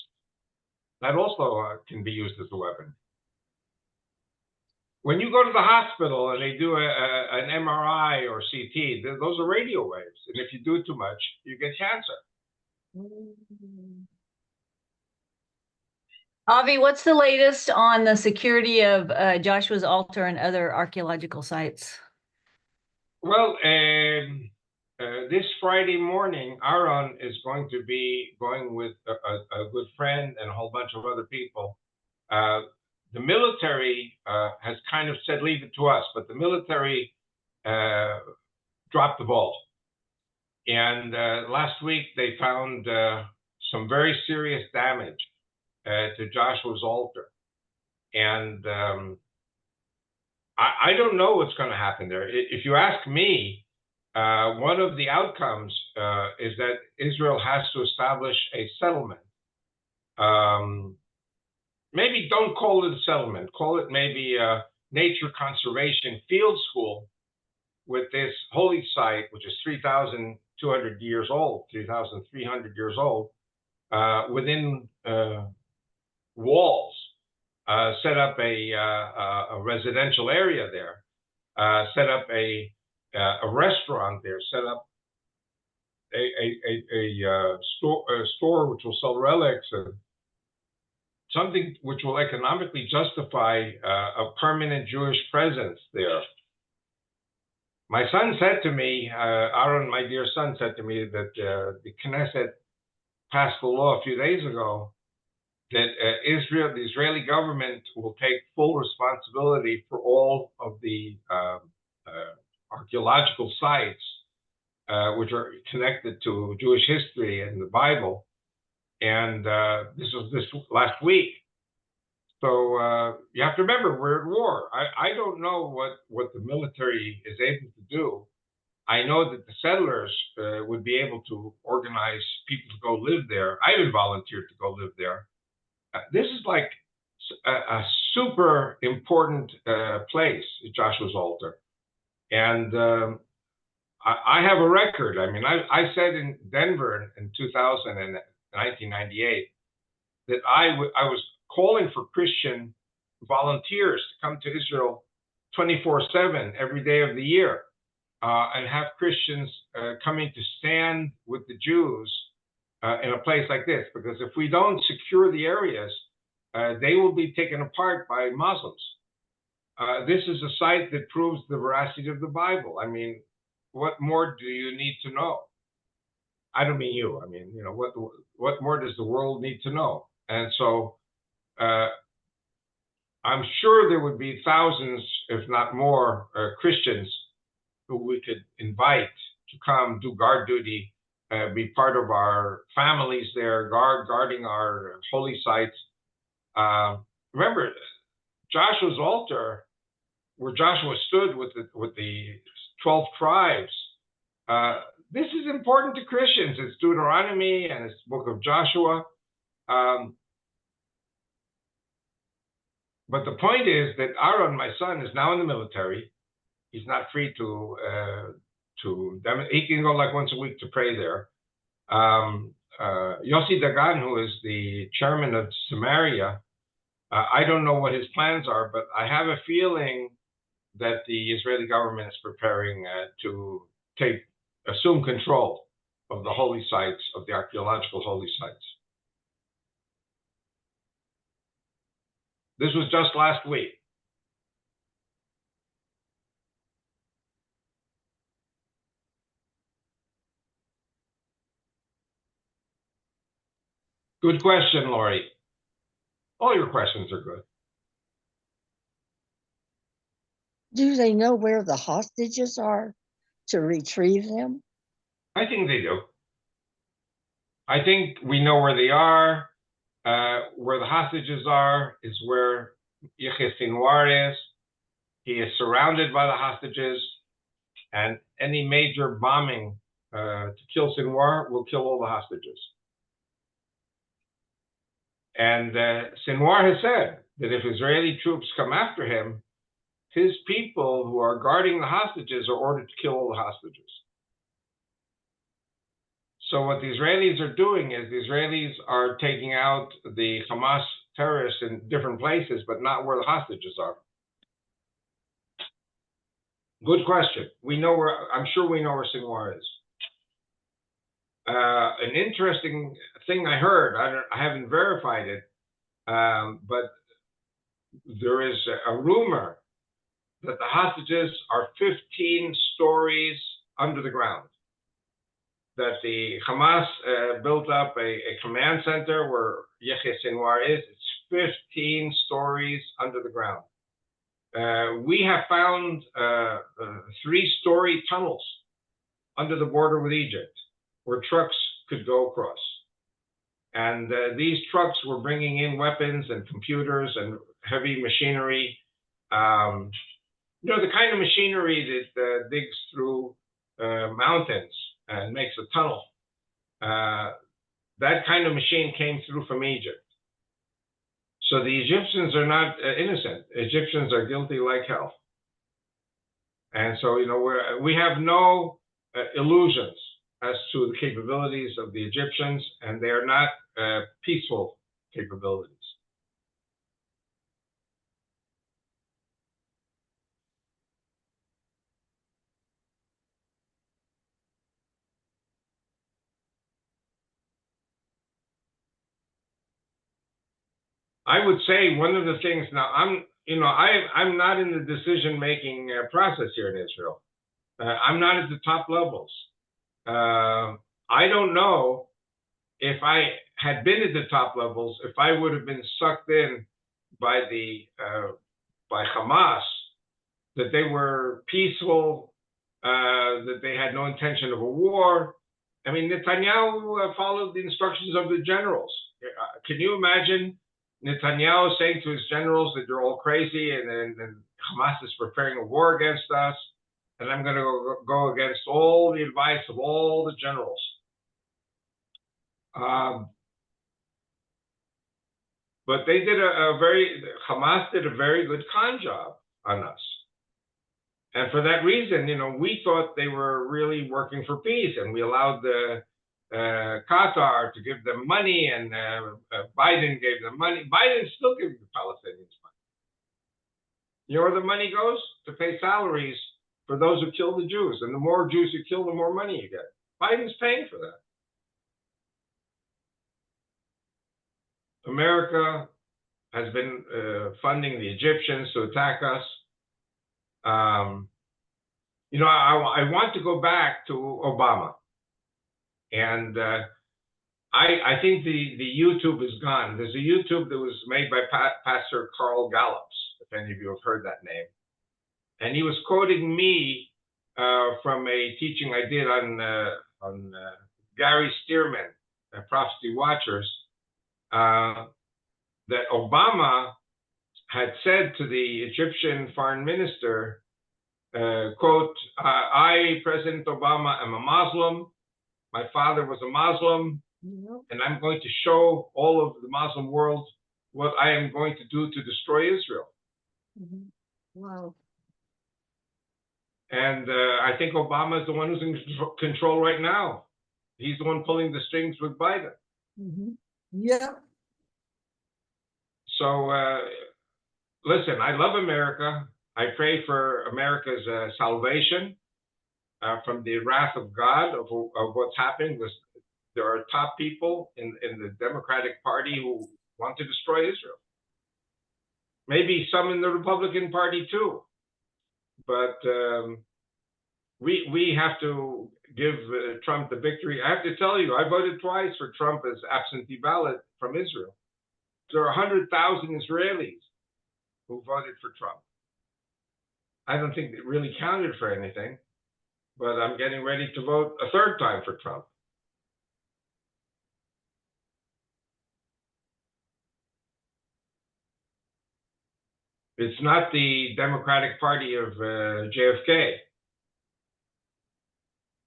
that also can be used as a weapon. When you go to the hospital and they do an MRI or CT, those are radio waves. And if you do it too much, you get cancer. Avi, what's the latest on the security of Joshua's altar and other archaeological sites? Well, this Friday morning, Aaron is going to be going with a good friend and a whole bunch of other people. The military has kind of said, leave it to us, but the military dropped the ball. And last week, they found some very serious damage to Joshua's altar. And I don't know what's going to happen there. If you ask me, one of the outcomes is that Israel has to establish a settlement. Maybe don't call it a settlement, call it maybe a nature conservation field school with this holy site, which is 3,200 years old, 3,300 years old, within walls. Set up a residential area there, set up a restaurant there, set up a store which will sell relics, and something which will economically justify a permanent Jewish presence there. My son said to me, Aaron, my dear son, said to me that the Knesset passed the law a few days ago that the Israeli government will take full responsibility for all of the archaeological sites which are connected to Jewish history and the Bible. And this was this last week. So you have to remember, we're at war. I don't know what the military is able to do. I know that the settlers would be able to organize people to go live there. I even volunteered to go live there. This is like a super important place, Joshua's altar. And I have a record. I mean, I said in Denver in 1998 that I was calling for Christian volunteers to come to Israel 24/7 every day of the year and have Christians coming to stand with the Jews in a place like this, because if we don't secure the areas, they will be taken apart by Muslims. This is a site that proves the veracity of the Bible. I mean, what more do you need to know? I don't mean you. I mean, you know, what more does the world need to know? And so I'm sure there would be thousands, if not more, Christians who we could invite to come do guard duty, be part of our families there, guarding our holy sites. Remember, Joshua's altar, where Joshua stood with the 12 tribes. This is important to Christians. It's Deuteronomy and it's the book of Joshua. But the point is that Aaron, my son, is now in the military. He's not free to he can go like once a week to pray there. Yossi Dagan, who is the chairman of Samaria, I don't know what his plans are, but I have a feeling that the Israeli government is preparing to assume control of the holy sites, of the archaeological holy sites. This was just last week. Good question, Lori. All your questions are good. Do they know where the hostages are to retrieve them? I think they do. I think we know where they are. Where the hostages are is where Yahya Sinwar is. He is surrounded by the hostages, and any major bombing to kill Sinwar will kill all the hostages. And Sinwar has said that if Israeli troops come after him, his people who are guarding the hostages are ordered to kill all the hostages. So what the Israelis are doing is the Israelis are taking out the Hamas terrorists in different places, but not where the hostages are. Good question. We know where, I'm sure we know where Sinwar is. An interesting thing I heard, I haven't verified it, but there is a rumor that the hostages are 15 stories under the ground. That the Hamas built up a command center where Yahya Sinwar is. It's 15 stories under the ground. We have found 3-story tunnels under the border with Egypt where trucks could go across. And these trucks were bringing in weapons and computers and heavy machinery. You know, the kind of machinery that digs through mountains and makes a tunnel. That kind of machine came through from Egypt. So the Egyptians are not innocent. Egyptians are guilty like hell. And so, you know, we have no illusions as to the capabilities of the Egyptians, and they are not peaceful capabilities. I would say one of the things now, I'm not in the decision-making process here in Israel. I'm not at the top levels. I don't know if I had been at the top levels, if I would have been sucked in by by Hamas, that they were peaceful, that they had no intention of a war. I mean, Netanyahu followed the instructions of the generals. Can you imagine Netanyahu saying to his generals that they're all crazy and Hamas is preparing a war against us, and I'm going to go against all the advice of all the generals. But they did Hamas did a very good con job on us. And for that reason, you know, we thought they were really working for peace, and we allowed the Qatar to give them money, and Biden gave them money. Biden still gives the Palestinians money. You know where the money goes? To pay salaries for those who kill the Jews. And the more Jews you kill, the more money you get. Biden's paying for that. America has been funding the Egyptians to attack us. You know, I want to go back to Obama. And I think the YouTube is gone. There's a YouTube that was made by Pastor Carl Gallups, if any of you have heard that name. And he was quoting me from a teaching I did on Gary Stearman, Prophecy Watchers, that Obama had said to the Egyptian foreign minister, quote, I, President Obama, am a Muslim. My father was a Muslim, and I'm going to show all of the Muslim world what I am going to do to destroy Israel. Wow. And I think Obama is the one who's in control right now. He's the one pulling the strings with Biden. Yeah. So listen, I love America. I pray for America's salvation from the wrath of God of what's happening. There are top people in the Democratic Party who want to destroy Israel. Maybe some in the Republican Party too. But we have to give Trump the victory. I have to tell you, I voted twice for Trump as absentee ballot from Israel. There are 100,000 Israelis who voted for Trump. I don't think it really counted for anything, but I'm getting ready to vote a third time for Trump. It's not the Democratic Party of JFK.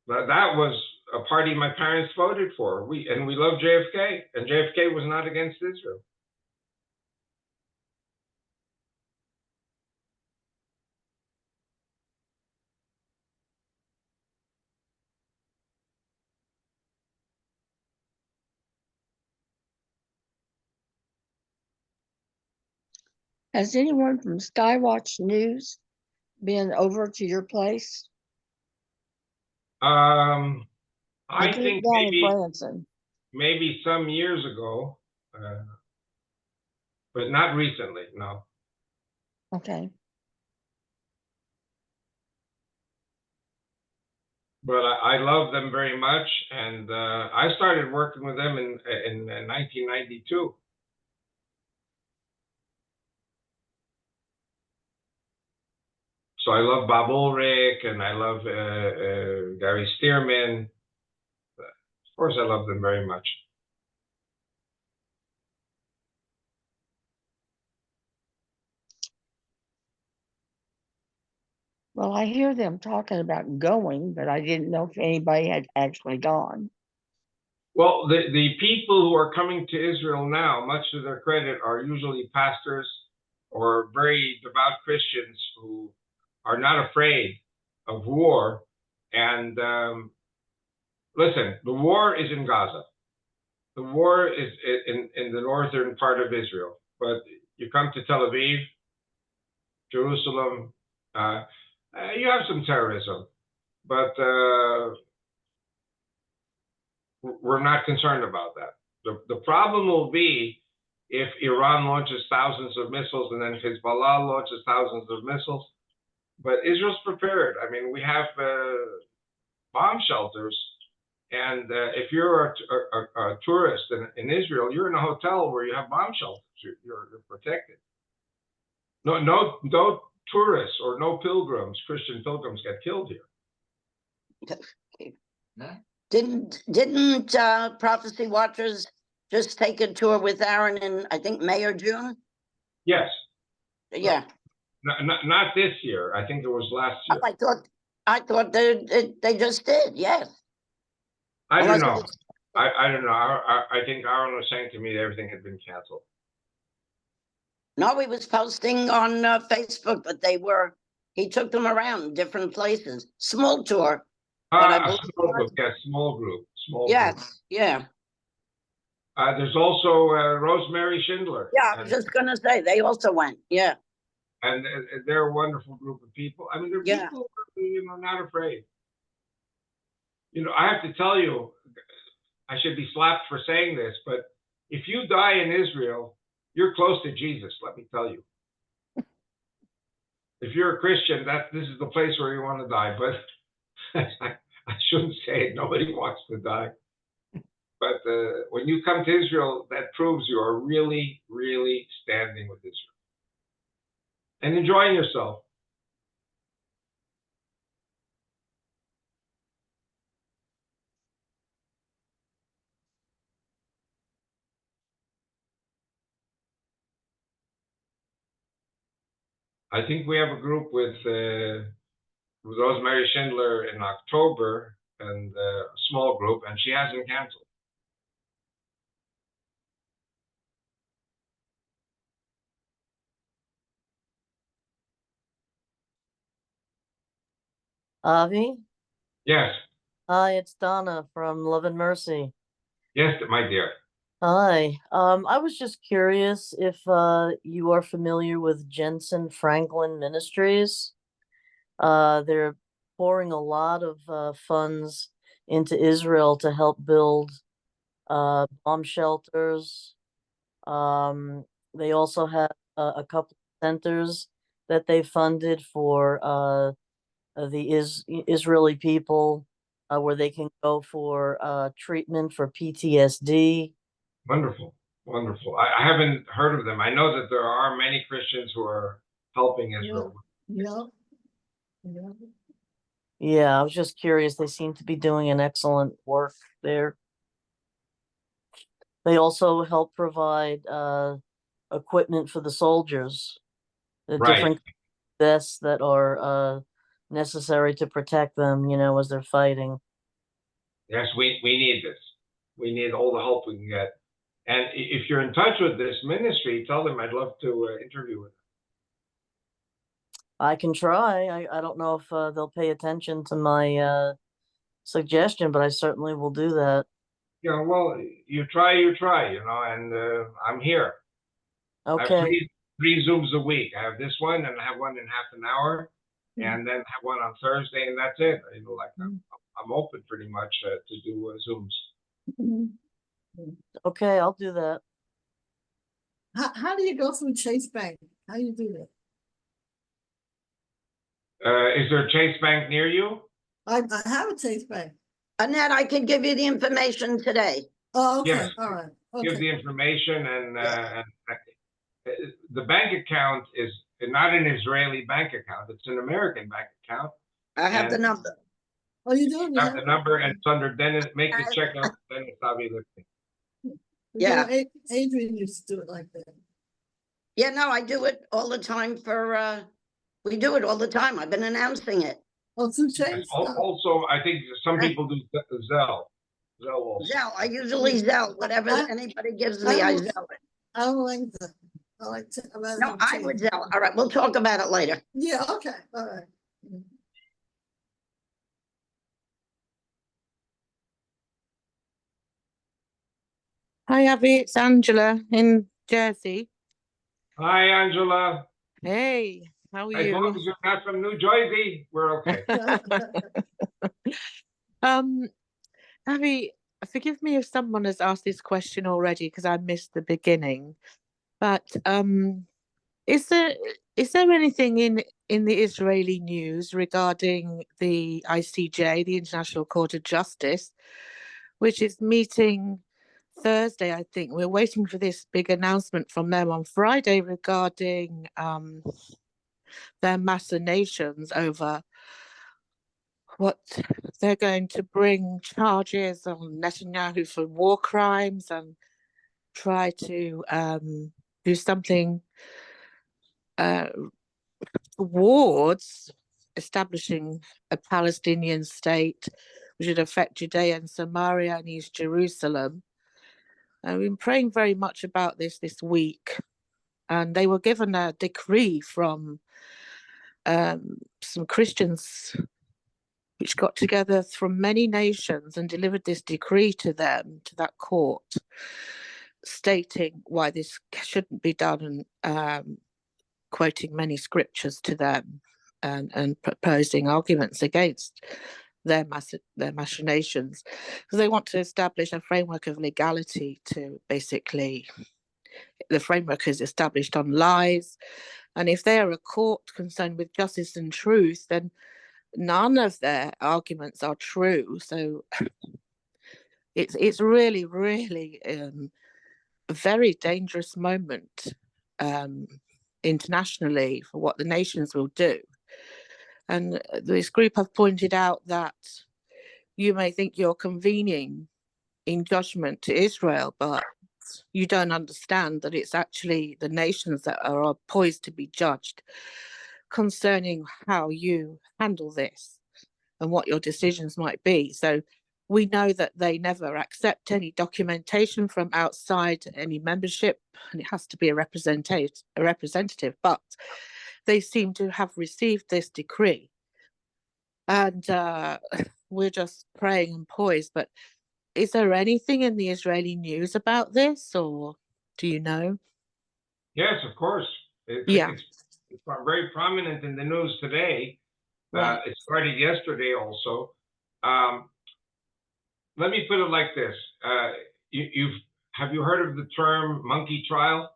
But that was a party my parents voted for. We love JFK, and JFK was not against Israel. Has anyone from Skywatch News been over to your place? I They think down in maybe Branson. some years ago, but not recently. No. Okay. But I love them very much, and I started working with them in 1992. So I love Bob Ulrich, and I love Gary Stearman. Of course, I love them very much. Well, I hear them talking about going, but I didn't know if anybody had actually gone. Well, the people who are coming to Israel now, much to their credit, are usually pastors or very devout Christians who are not afraid of war. And listen, the war is in Gaza. The war is in the northern part of Israel. But you come to Tel Aviv, Jerusalem, you have some terrorism, but we're not concerned about that. The problem will be if Iran launches thousands of missiles and then Hezbollah launches thousands of missiles. But Israel's prepared. I mean, we have bomb shelters. And if you're a tourist in Israel, you're in a hotel where you have bomb shelters. You're protected. No tourists or no pilgrims, Christian pilgrims, get killed here. Didn't Prophecy Watchers just take a tour with Aaron in, I think, May or June? Yes. Yeah. Not this year. I think it was last year. I thought they just did. Yes. I don't Unless know. it's- I don't know. I think Aaron was saying to me that everything had been canceled. No, he was posting on Facebook, but he took them around different places. Small tour. But I believe- Small group. Yeah, small group. Small Yes, group. yeah. There's also Rosemary Schindler. Yeah, I was just gonna say, they also went, yeah. And they're a wonderful group of people. I mean, they're Yeah. people who are not afraid. I have to tell you, I should be slapped for saying this, but if you die in Israel, you're close to Jesus, let me tell you. If you're a Christian, this is the place where you want to die. But I shouldn't say it. Nobody wants to die. But when you come to Israel, that proves you are really, really standing with Israel and enjoying yourself. I think we have a group with Rosemary Schindler in October, and a small group, and she hasn't canceled. Avi? Yes, Hi, it's Donna from Love and Mercy. yes, my dear. Hi. I was just curious if you are familiar with Jensen Franklin Ministries. They're pouring a lot of funds into Israel to help build bomb shelters. They also have a couple of centers that they funded for the Israeli people, where they can go for treatment for PTSD. Wonderful, wonderful. I haven't heard of them. I know that there are many Christians who are helping Israel. Yeah. Yeah. Yeah, I was just curious. They seem to be doing an excellent work there. They also help provide equipment for the soldiers, the Right. different vests that are necessary to protect them, as they're fighting. Yes, we need this. We need all the help we can get. And if you're in touch with this ministry, tell them I'd love to interview with them. I can try. I don't know if they'll pay attention to my suggestion, but I certainly will do that. Yeah, well, you try, and I'm here. I have Okay. three Zooms a week. I have this one, and I have one in half an hour. and then have one on Thursday, and that's it. You know, like I'm open pretty much to do Zooms. Okay, I'll do that. How do you go through Chase Bank? How do you do that? Is there a Chase Bank near you? I have a Chase Bank. Annette, I can give you the information today. Oh, okay, Yes. all right. Give Okay. the information, and the bank account is not an Israeli bank account; it's an American bank account. I have the And number. Oh, you do? you have the number, and it's under Dennis. Make the check out to Dennis Avi Lipkin. Yeah. Adrian used to do it like that. Yeah, no, I do it all the time for, we do it all the time. I've been announcing it. Oh, through Yes, Chase? also, I think some people do Zelle. Zelle also. Zelle, I usually Zelle, whatever anybody gives me, I Zelle it. I don't like that. I like to. No, I would Zelle. All right, we'll talk about it later. Yeah, okay, all right. Hi, Avi. It's Angela in Jersey. Hi, Angela. Hey, how are As long you? as you're not from New Jersey, we're okay. Avi, forgive me if someone has asked this question already because I missed the beginning. But is there anything in the Israeli news regarding the ICJ, the International Court of Justice, which is meeting Thursday, I think? We're waiting for this big announcement from them on Friday regarding their machinations over what they're going to bring charges on Netanyahu for war crimes and try to do something towards establishing a Palestinian state which would affect Judea and Samaria and East Jerusalem. I've been praying very much about this week, and they were given a decree from some Christians which got together from many nations and delivered this decree to them, to that court, stating why this shouldn't be done, and quoting many scriptures to them, and proposing arguments against their machinations, because they want to establish a framework of legality to basically, the framework is established on lies, and if they are a court concerned with justice and truth, then none of their arguments are true. So it's really, really a very dangerous moment internationally for what the nations will do. And this group have pointed out that you may think you're convening in judgment to Israel, but you don't understand that it's actually the nations that are poised to be judged concerning how you handle this and what your decisions might be. So we know that they never accept any documentation from outside any membership, and it has to be a representative, but they seem to have received this decree. And we're just praying and poised. But is there anything in the Israeli news about this, or do you know? Yes, of course. It's very prominent in the news today. Right. It started yesterday also. Let me put it like this. Have you heard of the term monkey trial?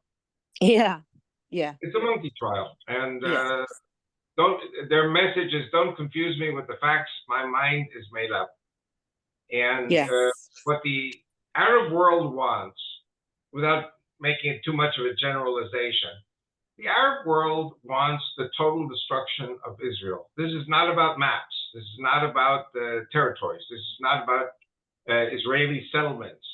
Yeah. It's a monkey trial. And Yes. their message is, don't confuse me with the facts. My mind is made up. And Yes. what the Arab world wants, without making it too much of a generalization, the Arab world wants the total destruction of Israel. This is not about maps. This is not about territories. This is not about Israeli settlements.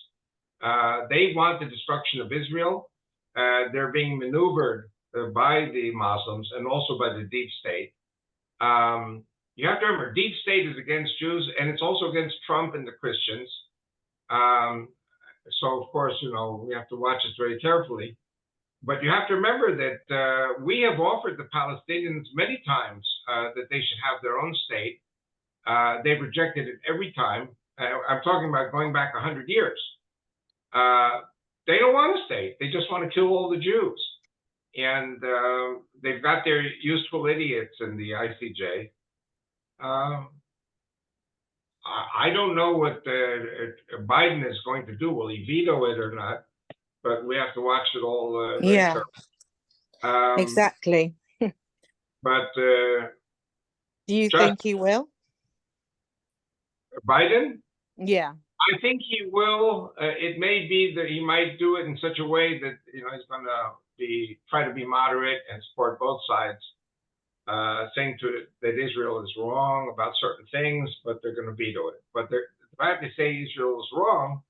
They want the destruction of Israel. They're being maneuvered by the Muslims and also by the deep state. You have to remember, deep state is against Jews, and it's also against Trump and the Christians. So, of course, we have to watch it very carefully. But you have to remember that we have offered the Palestinians many times that they should have their own state. They've rejected it every time. I'm talking about going back 100 years. They don't want a state. They just want to kill all the Jews. and they've got their useful idiots in the ICJ. I don't know what Biden is going to do. Will he veto it or not? But we have to watch it all very Yeah, carefully. exactly. But Do you think he will? Biden? Yeah. I think he will. It may be that he might do it in such a way that he's going to try to be moderate and support both sides, saying that Israel is wrong about certain things, but they're going to veto it. But if I have to say Israel is wrong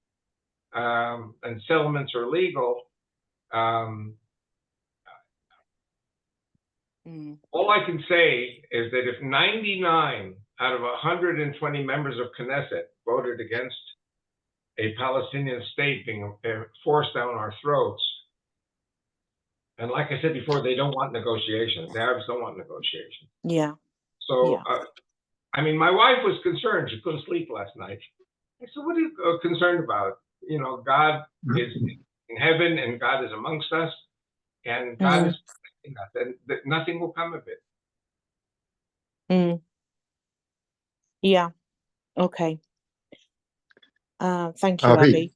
and settlements are legal, all I can say is that if 99 out of 120 members of Knesset voted against a Palestinian state being forced down our throats, and like I said before, they don't want negotiations. The Arabs don't want negotiations. Yeah. So, I mean, my wife was concerned. She couldn't sleep last night. I said, what are you concerned about? God is in heaven and God is amongst us, and God is protecting us, and nothing will come of it. Yeah. Okay. Thank you, Avi. Avi.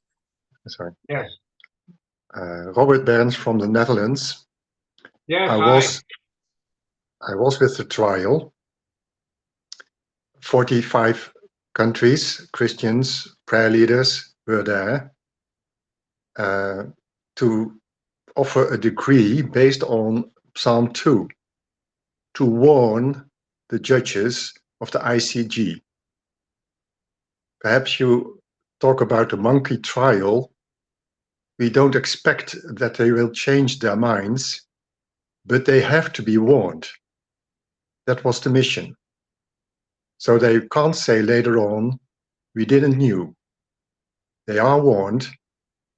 Sorry. Yes. Robert Berns from the Netherlands. Yes, I was with the trial. 45 countries, Christians, prayer leaders were there to offer a decree based on Psalm 2 to warn the judges of the ICJ. Perhaps you talk about the monkey trial. We don't expect that they will change their minds, but they have to be warned. That was the mission. So they can't say later on, we didn't knew. They are warned.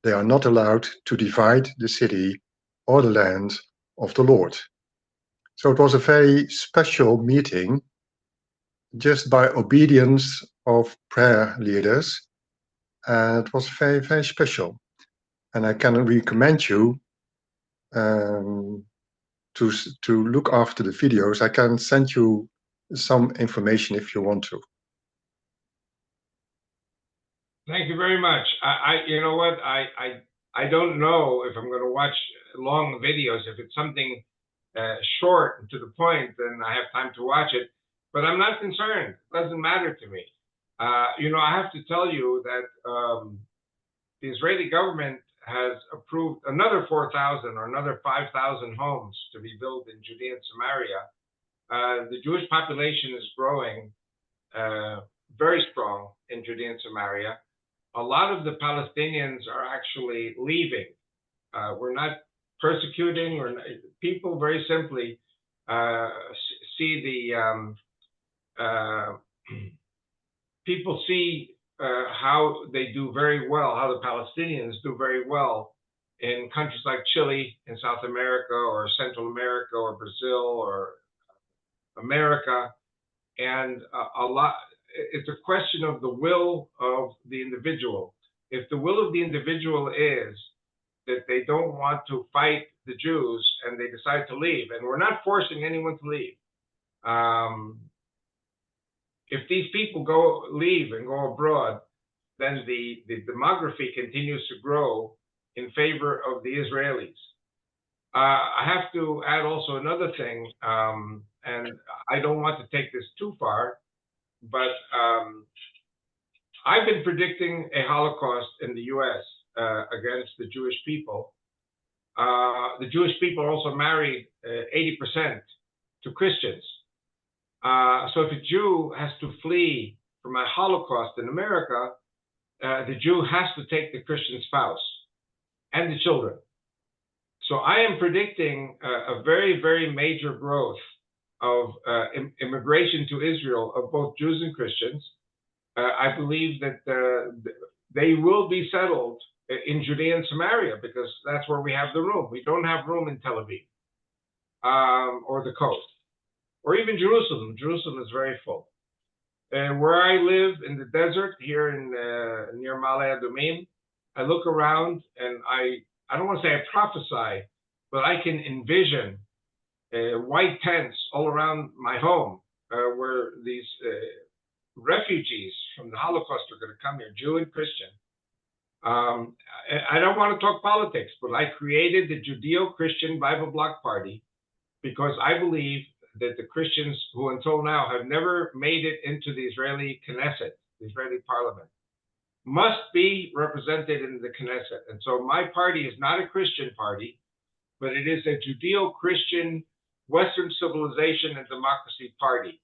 They are not allowed to divide the city or the land of the Lord. So it was a very special meeting, just by obedience of prayer leaders. And it was very, very special. And I can recommend you to look after the videos. I can send you some information if you want to. Thank you very much. You know what? I don't know if I'm going to watch long videos. If it's something short and to the point, then I have time to watch it. But I'm not concerned. It doesn't matter to me. I have to tell you that the Israeli government has approved another 4,000 or another 5,000 homes to be built in Judea and Samaria. The Jewish population is growing very strong in Judea and Samaria. A lot of the Palestinians are actually leaving. We're not persecuting, people very simply see people see how they do very well, how the Palestinians do very well in countries like Chile in South America or Central America or Brazil or America. And it's a question of the will of the individual. If the will of the individual is that they don't want to fight the Jews and they decide to leave, and we're not forcing anyone to leave. If these people leave and go abroad, then the demography continues to grow in favor of the Israelis. I have to add also another thing, and I don't want to take this too far, but I've been predicting a Holocaust in the U.S. Against the Jewish people. The Jewish people also married 80% to Christians. So if a Jew has to flee from a Holocaust in America, the Jew has to take the Christian spouse and the children. So I am predicting a very, very major growth of immigration to Israel of both Jews and Christians. I believe that they will be settled in Judea and Samaria because that's where we have the room. We don't have room in Tel Aviv or the coast or even Jerusalem. Jerusalem is very full. Where I live in the desert here in near Ma'ale Adumim, I look around and I don't want to say I prophesy, but I can envision white tents all around my home where these refugees from the Holocaust are going to come here, Jew and Christian. I don't want to talk politics, but I created the Judeo-Christian Bible Bloc Party because I believe that the Christians who until now have never made it into the Israeli Knesset, the Israeli parliament, must be represented in the Knesset. And so my party is not a Christian party, but it is a Judeo-Christian Western civilization and democracy party.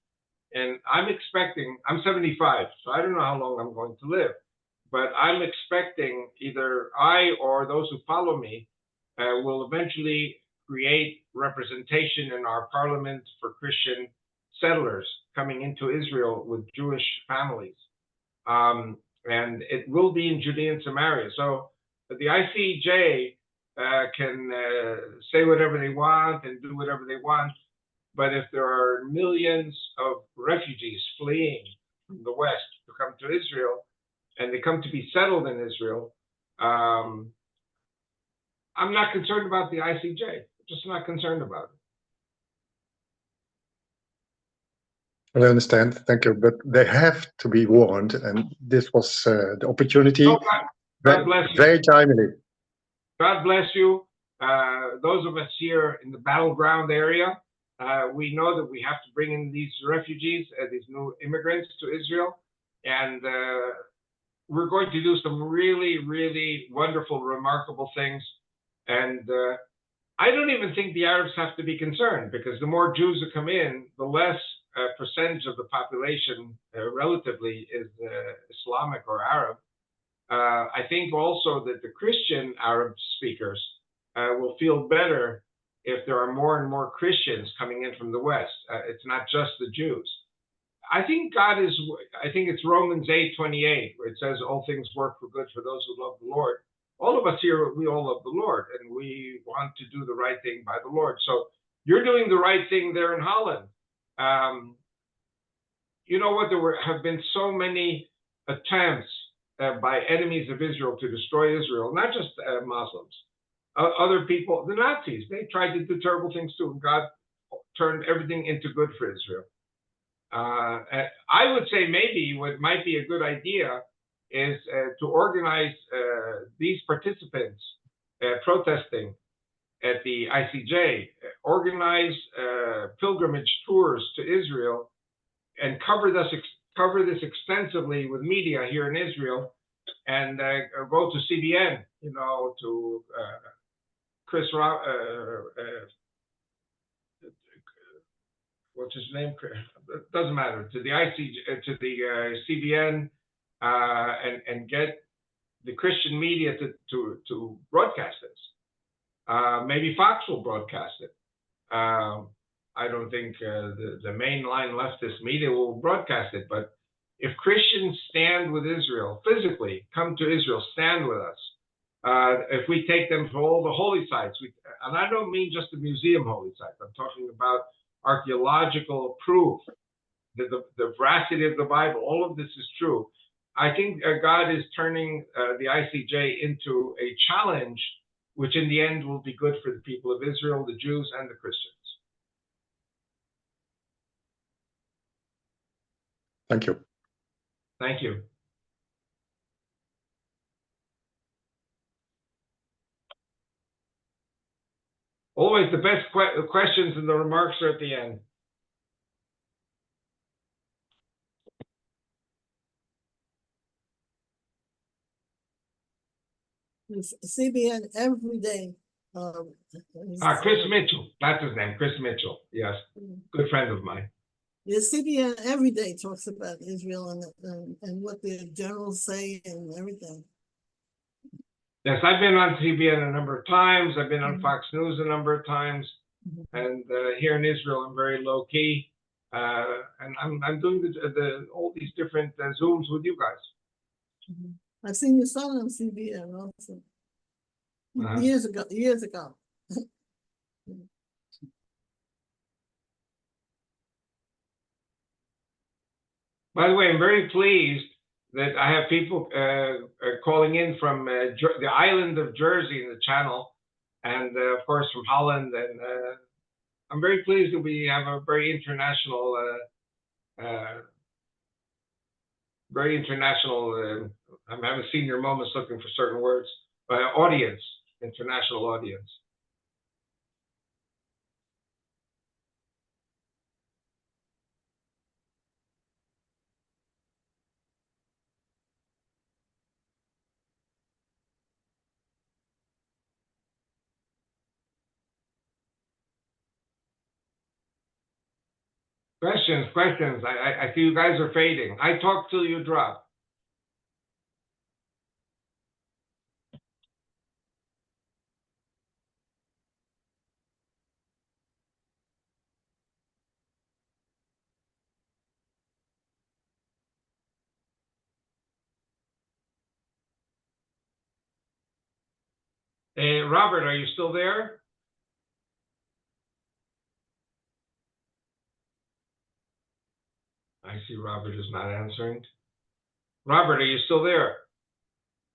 And I'm 75, so I don't know how long I'm going to live, but I'm expecting either I or those who follow me will eventually create representation in our parliament for Christian settlers coming into Israel with Jewish families. And it will be in Judea and Samaria. So the ICJ can say whatever they want and do whatever they want. But if there are millions of refugees fleeing from the West to come to Israel, and they come to be settled in Israel, I'm not concerned about the ICJ. Just not concerned about it. I understand. Thank you. But they have to be warned, and this was the opportunity. Oh, God bless you. Very timely. God bless you. Those of us here in the battleground area, we know that we have to bring in these refugees, these new immigrants to Israel, and we're going to do some really, really wonderful, remarkable things. And I don't even think the Arabs have to be concerned, because the more Jews that come in, the less percentage of the population relatively is Islamic or Arab. I think also that the Christian Arab speakers will feel better if there are more and more Christians coming in from the West. It's not just the Jews. I think it's Romans 8:28, where it says all things work for good for those who love the Lord. All of us here, we all love the Lord, and we want to do the right thing by the Lord. So you're doing the right thing there in Holland. You know what? Have been so many attempts by enemies of Israel to destroy Israel, not just Muslims. Other people, the Nazis, they tried to do terrible things too, and God turned everything into good for Israel. I would say maybe what might be a good idea is to organize these participants protesting at the ICJ, organize pilgrimage tours to Israel, and cover this extensively with media here in Israel, and go to CBN, to Chris, what's his name? It doesn't matter. To the ICJ, to the CBN, and get the Christian media to broadcast this. Maybe Fox will broadcast it. I don't think the mainline leftist media will broadcast it, but if Christians stand with Israel, physically come to Israel, stand with us, if we take them to all the holy sites, and I don't mean just the museum holy sites, I'm talking about archaeological proof, the veracity of the Bible, all of this is true. I think God is turning the ICJ into a challenge, which in the end will be good for the people of Israel, the Jews, and the Christians. Thank you. Thank you. Always the best questions and the remarks are at the end. CBN every day. Chris Mitchell, that's his name, Chris Mitchell. Yes, good friend of mine. The CBN every day talks about Israel and what the generals say and everything. Yes, I've been on CBN a number of times. I've been on Fox News a number of times, and here in Israel, I'm very low key, and I'm doing all these different Zooms with you guys. I've seen your son on CBN also. Years ago. By the way, I'm very pleased that I have people calling in from the island of Jersey in the channel, and of course from Holland. And I'm very pleased that we have a very international, I'm having senior moments looking for certain words, audience, international audience. Questions. I see you guys are fading. I talk till you drop. Hey, Robert, are you still there? I see Robert is not answering. Robert, are you still there?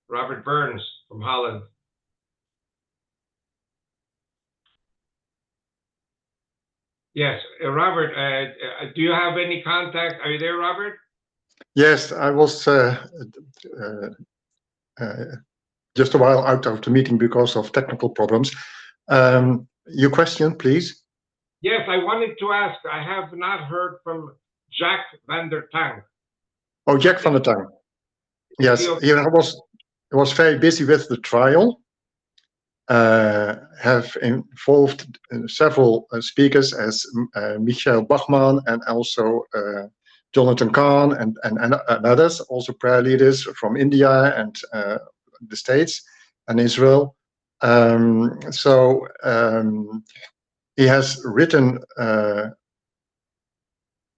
Robert Burns from Holland. Yes, Robert, do you have any contact? Are you there, Robert? Yes, I was just a while out of the meeting because of technical problems. Your question, please. Yes, I wanted to ask, I have not heard from Jack van der Tang. Oh, Jack van der Tang. Yes, he was very busy with the trial. Have involved several speakers as Michael Bachmann and also Jonathan Kahn and others, also prayer leaders from India and the States and Israel. He has written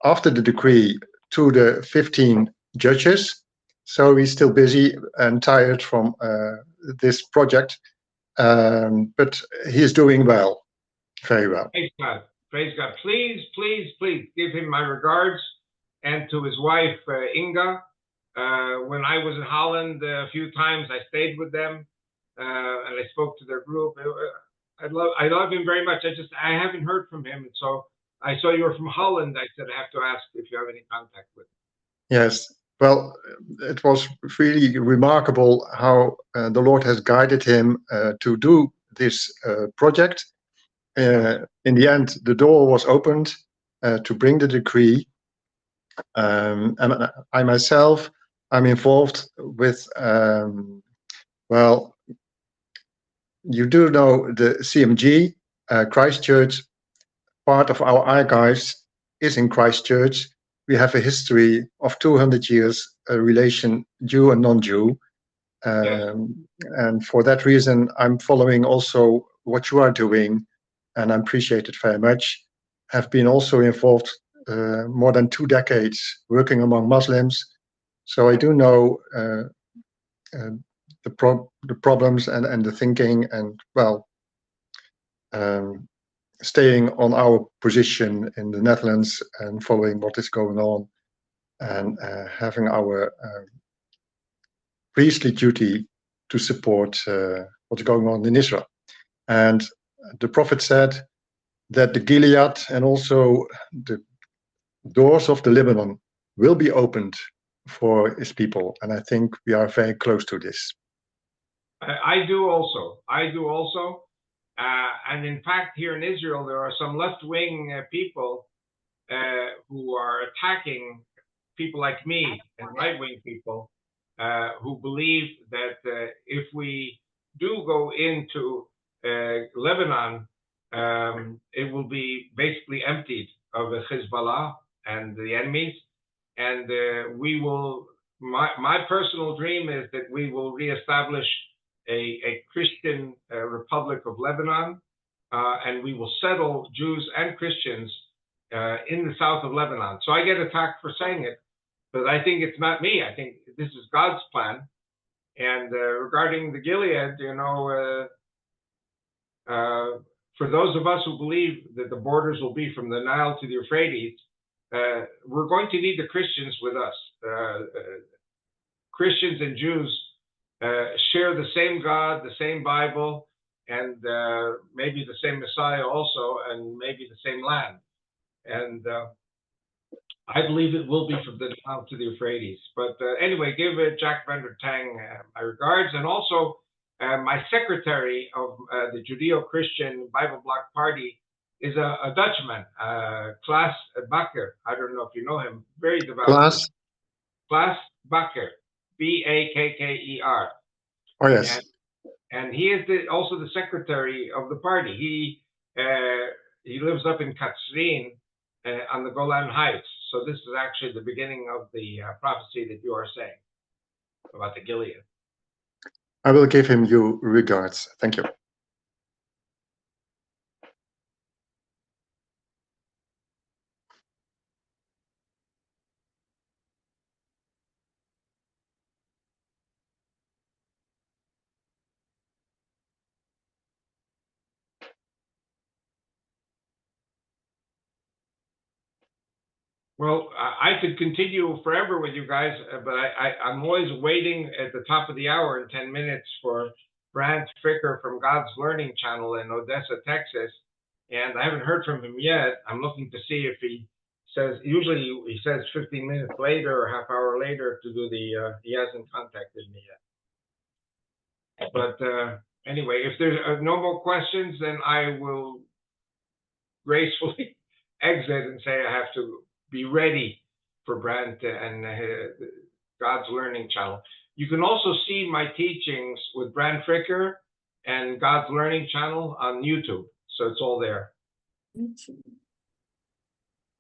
after the decree to the 15 judges. So he's still busy and tired from this project, but he's doing well, very well. Praise God. Praise God. Please, please, please give him my regards, and to his wife, Inga. When I was in Holland a few times, I stayed with them, and I spoke to their group. I love him very much. I haven't heard from him. And so I saw you were from Holland. I said, I have to ask if you have any contact with him. Yes. Well, it was really remarkable how the Lord has guided him to do this project. In the end, the door was opened to bring the decree. And I myself, I'm involved with, well, you do know the CMG, Christchurch. Part of our archives is in Christchurch. We have a history of 200 years relation Jew and non-Jew. And for that reason, I'm following also what you are doing, and I appreciate it very much. Have been also involved more than 2 decades working among Muslims. So I do know the problems and the thinking, and well, staying on our position in the Netherlands and following what is going on, and having our priestly duty to support what's going on in Israel. And the prophet said that the Gilead and also the doors of the Lebanon will be opened for his people. And I think we are very close to this. I do also. And in fact, here in Israel, there are some left-wing people who are attacking people like me and right-wing people who believe that if we do go into Lebanon, it will be basically emptied of the Hezbollah and the enemies. And we will, my personal dream is that we will reestablish a Christian Republic of Lebanon, and we will settle Jews and Christians in the south of Lebanon. So I get attacked for saying it, but I think it's not me. I think this is God's plan. And regarding the Gilead, you know, for those of us who believe that the borders will be from the Nile to the Euphrates, we're going to need the Christians with us. Christians and Jews share the same God, the same Bible, and maybe the same Messiah also, and maybe the same land. And I believe it will be from the Nile to the Euphrates. But anyway, give Jack Vander Tang my regards, and also my secretary of the Judeo-Christian Bible Block Party is a Dutchman, Klaas Bakker. I don't know if you know him. Very devout. Klaas Bakker, Bakker. Oh, yes. And he is also the secretary of the party. He lives up in Katzrin on the Golan Heights. So this is actually the beginning of the prophecy that you are saying about the Gilead. I will give him your regards. Thank you. Well, I could continue forever with you guys, but I'm always waiting at the top of the hour in 10 minutes for Brant Fricker from God's Learning Channel in Odessa, Texas. And I haven't heard from him yet. I'm looking to see if he says, usually he says 15 minutes later or half hour later to do the, he hasn't contacted me yet. But anyway, if there's no more questions, then I will gracefully exit and say I have to be ready for Brant and God's Learning Channel. You can also see my teachings with Brant Fricker and God's Learning Channel on YouTube. So it's all there.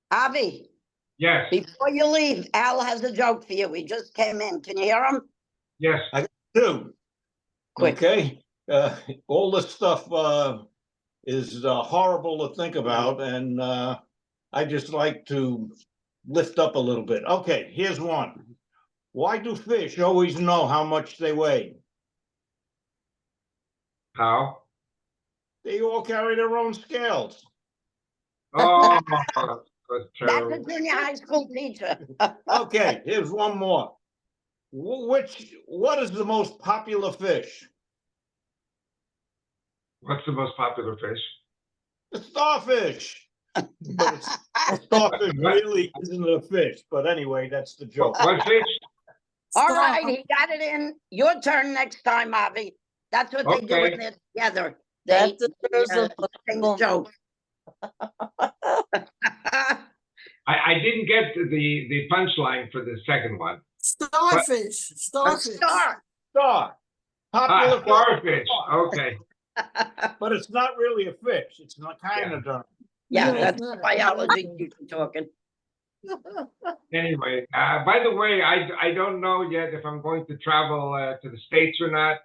Avi, Yes. before you leave, Al has a joke for you. He just came in. Can you hear him? Yes. I do. Quick. Okay. All this stuff is horrible to think about, and I just like to lift up a little bit. Okay, here's one. Why do fish always know how much they weigh? How? They all carry their own scales. Oh, that's That's terrible. a junior high school teacher. Okay, here's one more. What is the most popular fish? What's the most popular fish? The starfish. But a starfish really isn't a fish. But anyway, that's the joke. What fish? All right, he got it in. Your turn next time, Avi. That's what they do when they're together. They That deserves a sing full- joke. I didn't get the punchline for the second one. Starfish, starfish. Star. Popular fish. Starfish. Okay. But it's not really a fish. It's not kind of dark. Yeah, No, that's it's not. biology teacher talking. Anyway, by the way, I don't know yet if I'm going to travel to the States or not.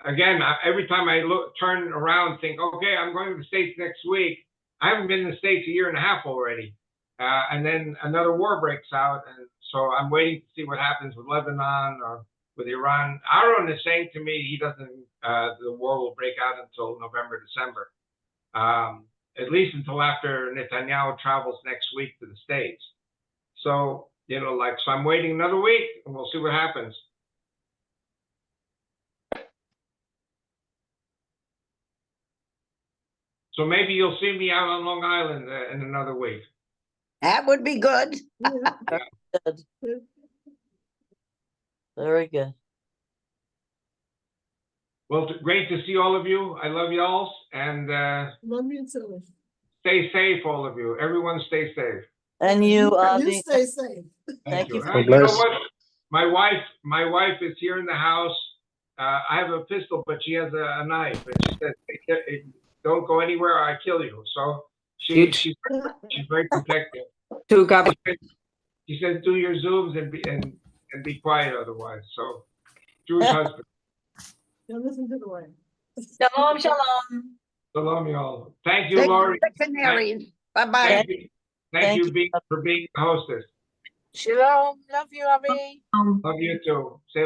Again, every time I turn around, think, okay, I'm going to the States next week. I haven't been in the States a year and a half already. And then another war breaks out. And so I'm waiting to see what happens with Lebanon or with Iran. Aaron is saying to me, he doesn't, the war will break out until November, December. At least until after Netanyahu travels next week to the States. So, you know, so I'm waiting another week and we'll see what happens. So maybe you'll see me out on Long Island in another week. That would be good. Good. Very good. Well, great to see all of you. I love y'all. And Love you too. stay safe, all of you. Everyone stay safe. And you, You Avi, stay safe. thank you. You know what? My wife is here in the house. I have a pistol, but she has a knife. And she said, don't go anywhere or I kill you. So she's very protective. She said, do your Zooms and be quiet otherwise. So Jewish husband. Now listen to the way. Shalom, shalom. Shalom, y'all. Thank you, Thank Lori. the Canaries. Bye-bye. Thank you for being the hostess. Shalom. Love you, Avi. Love you too. Say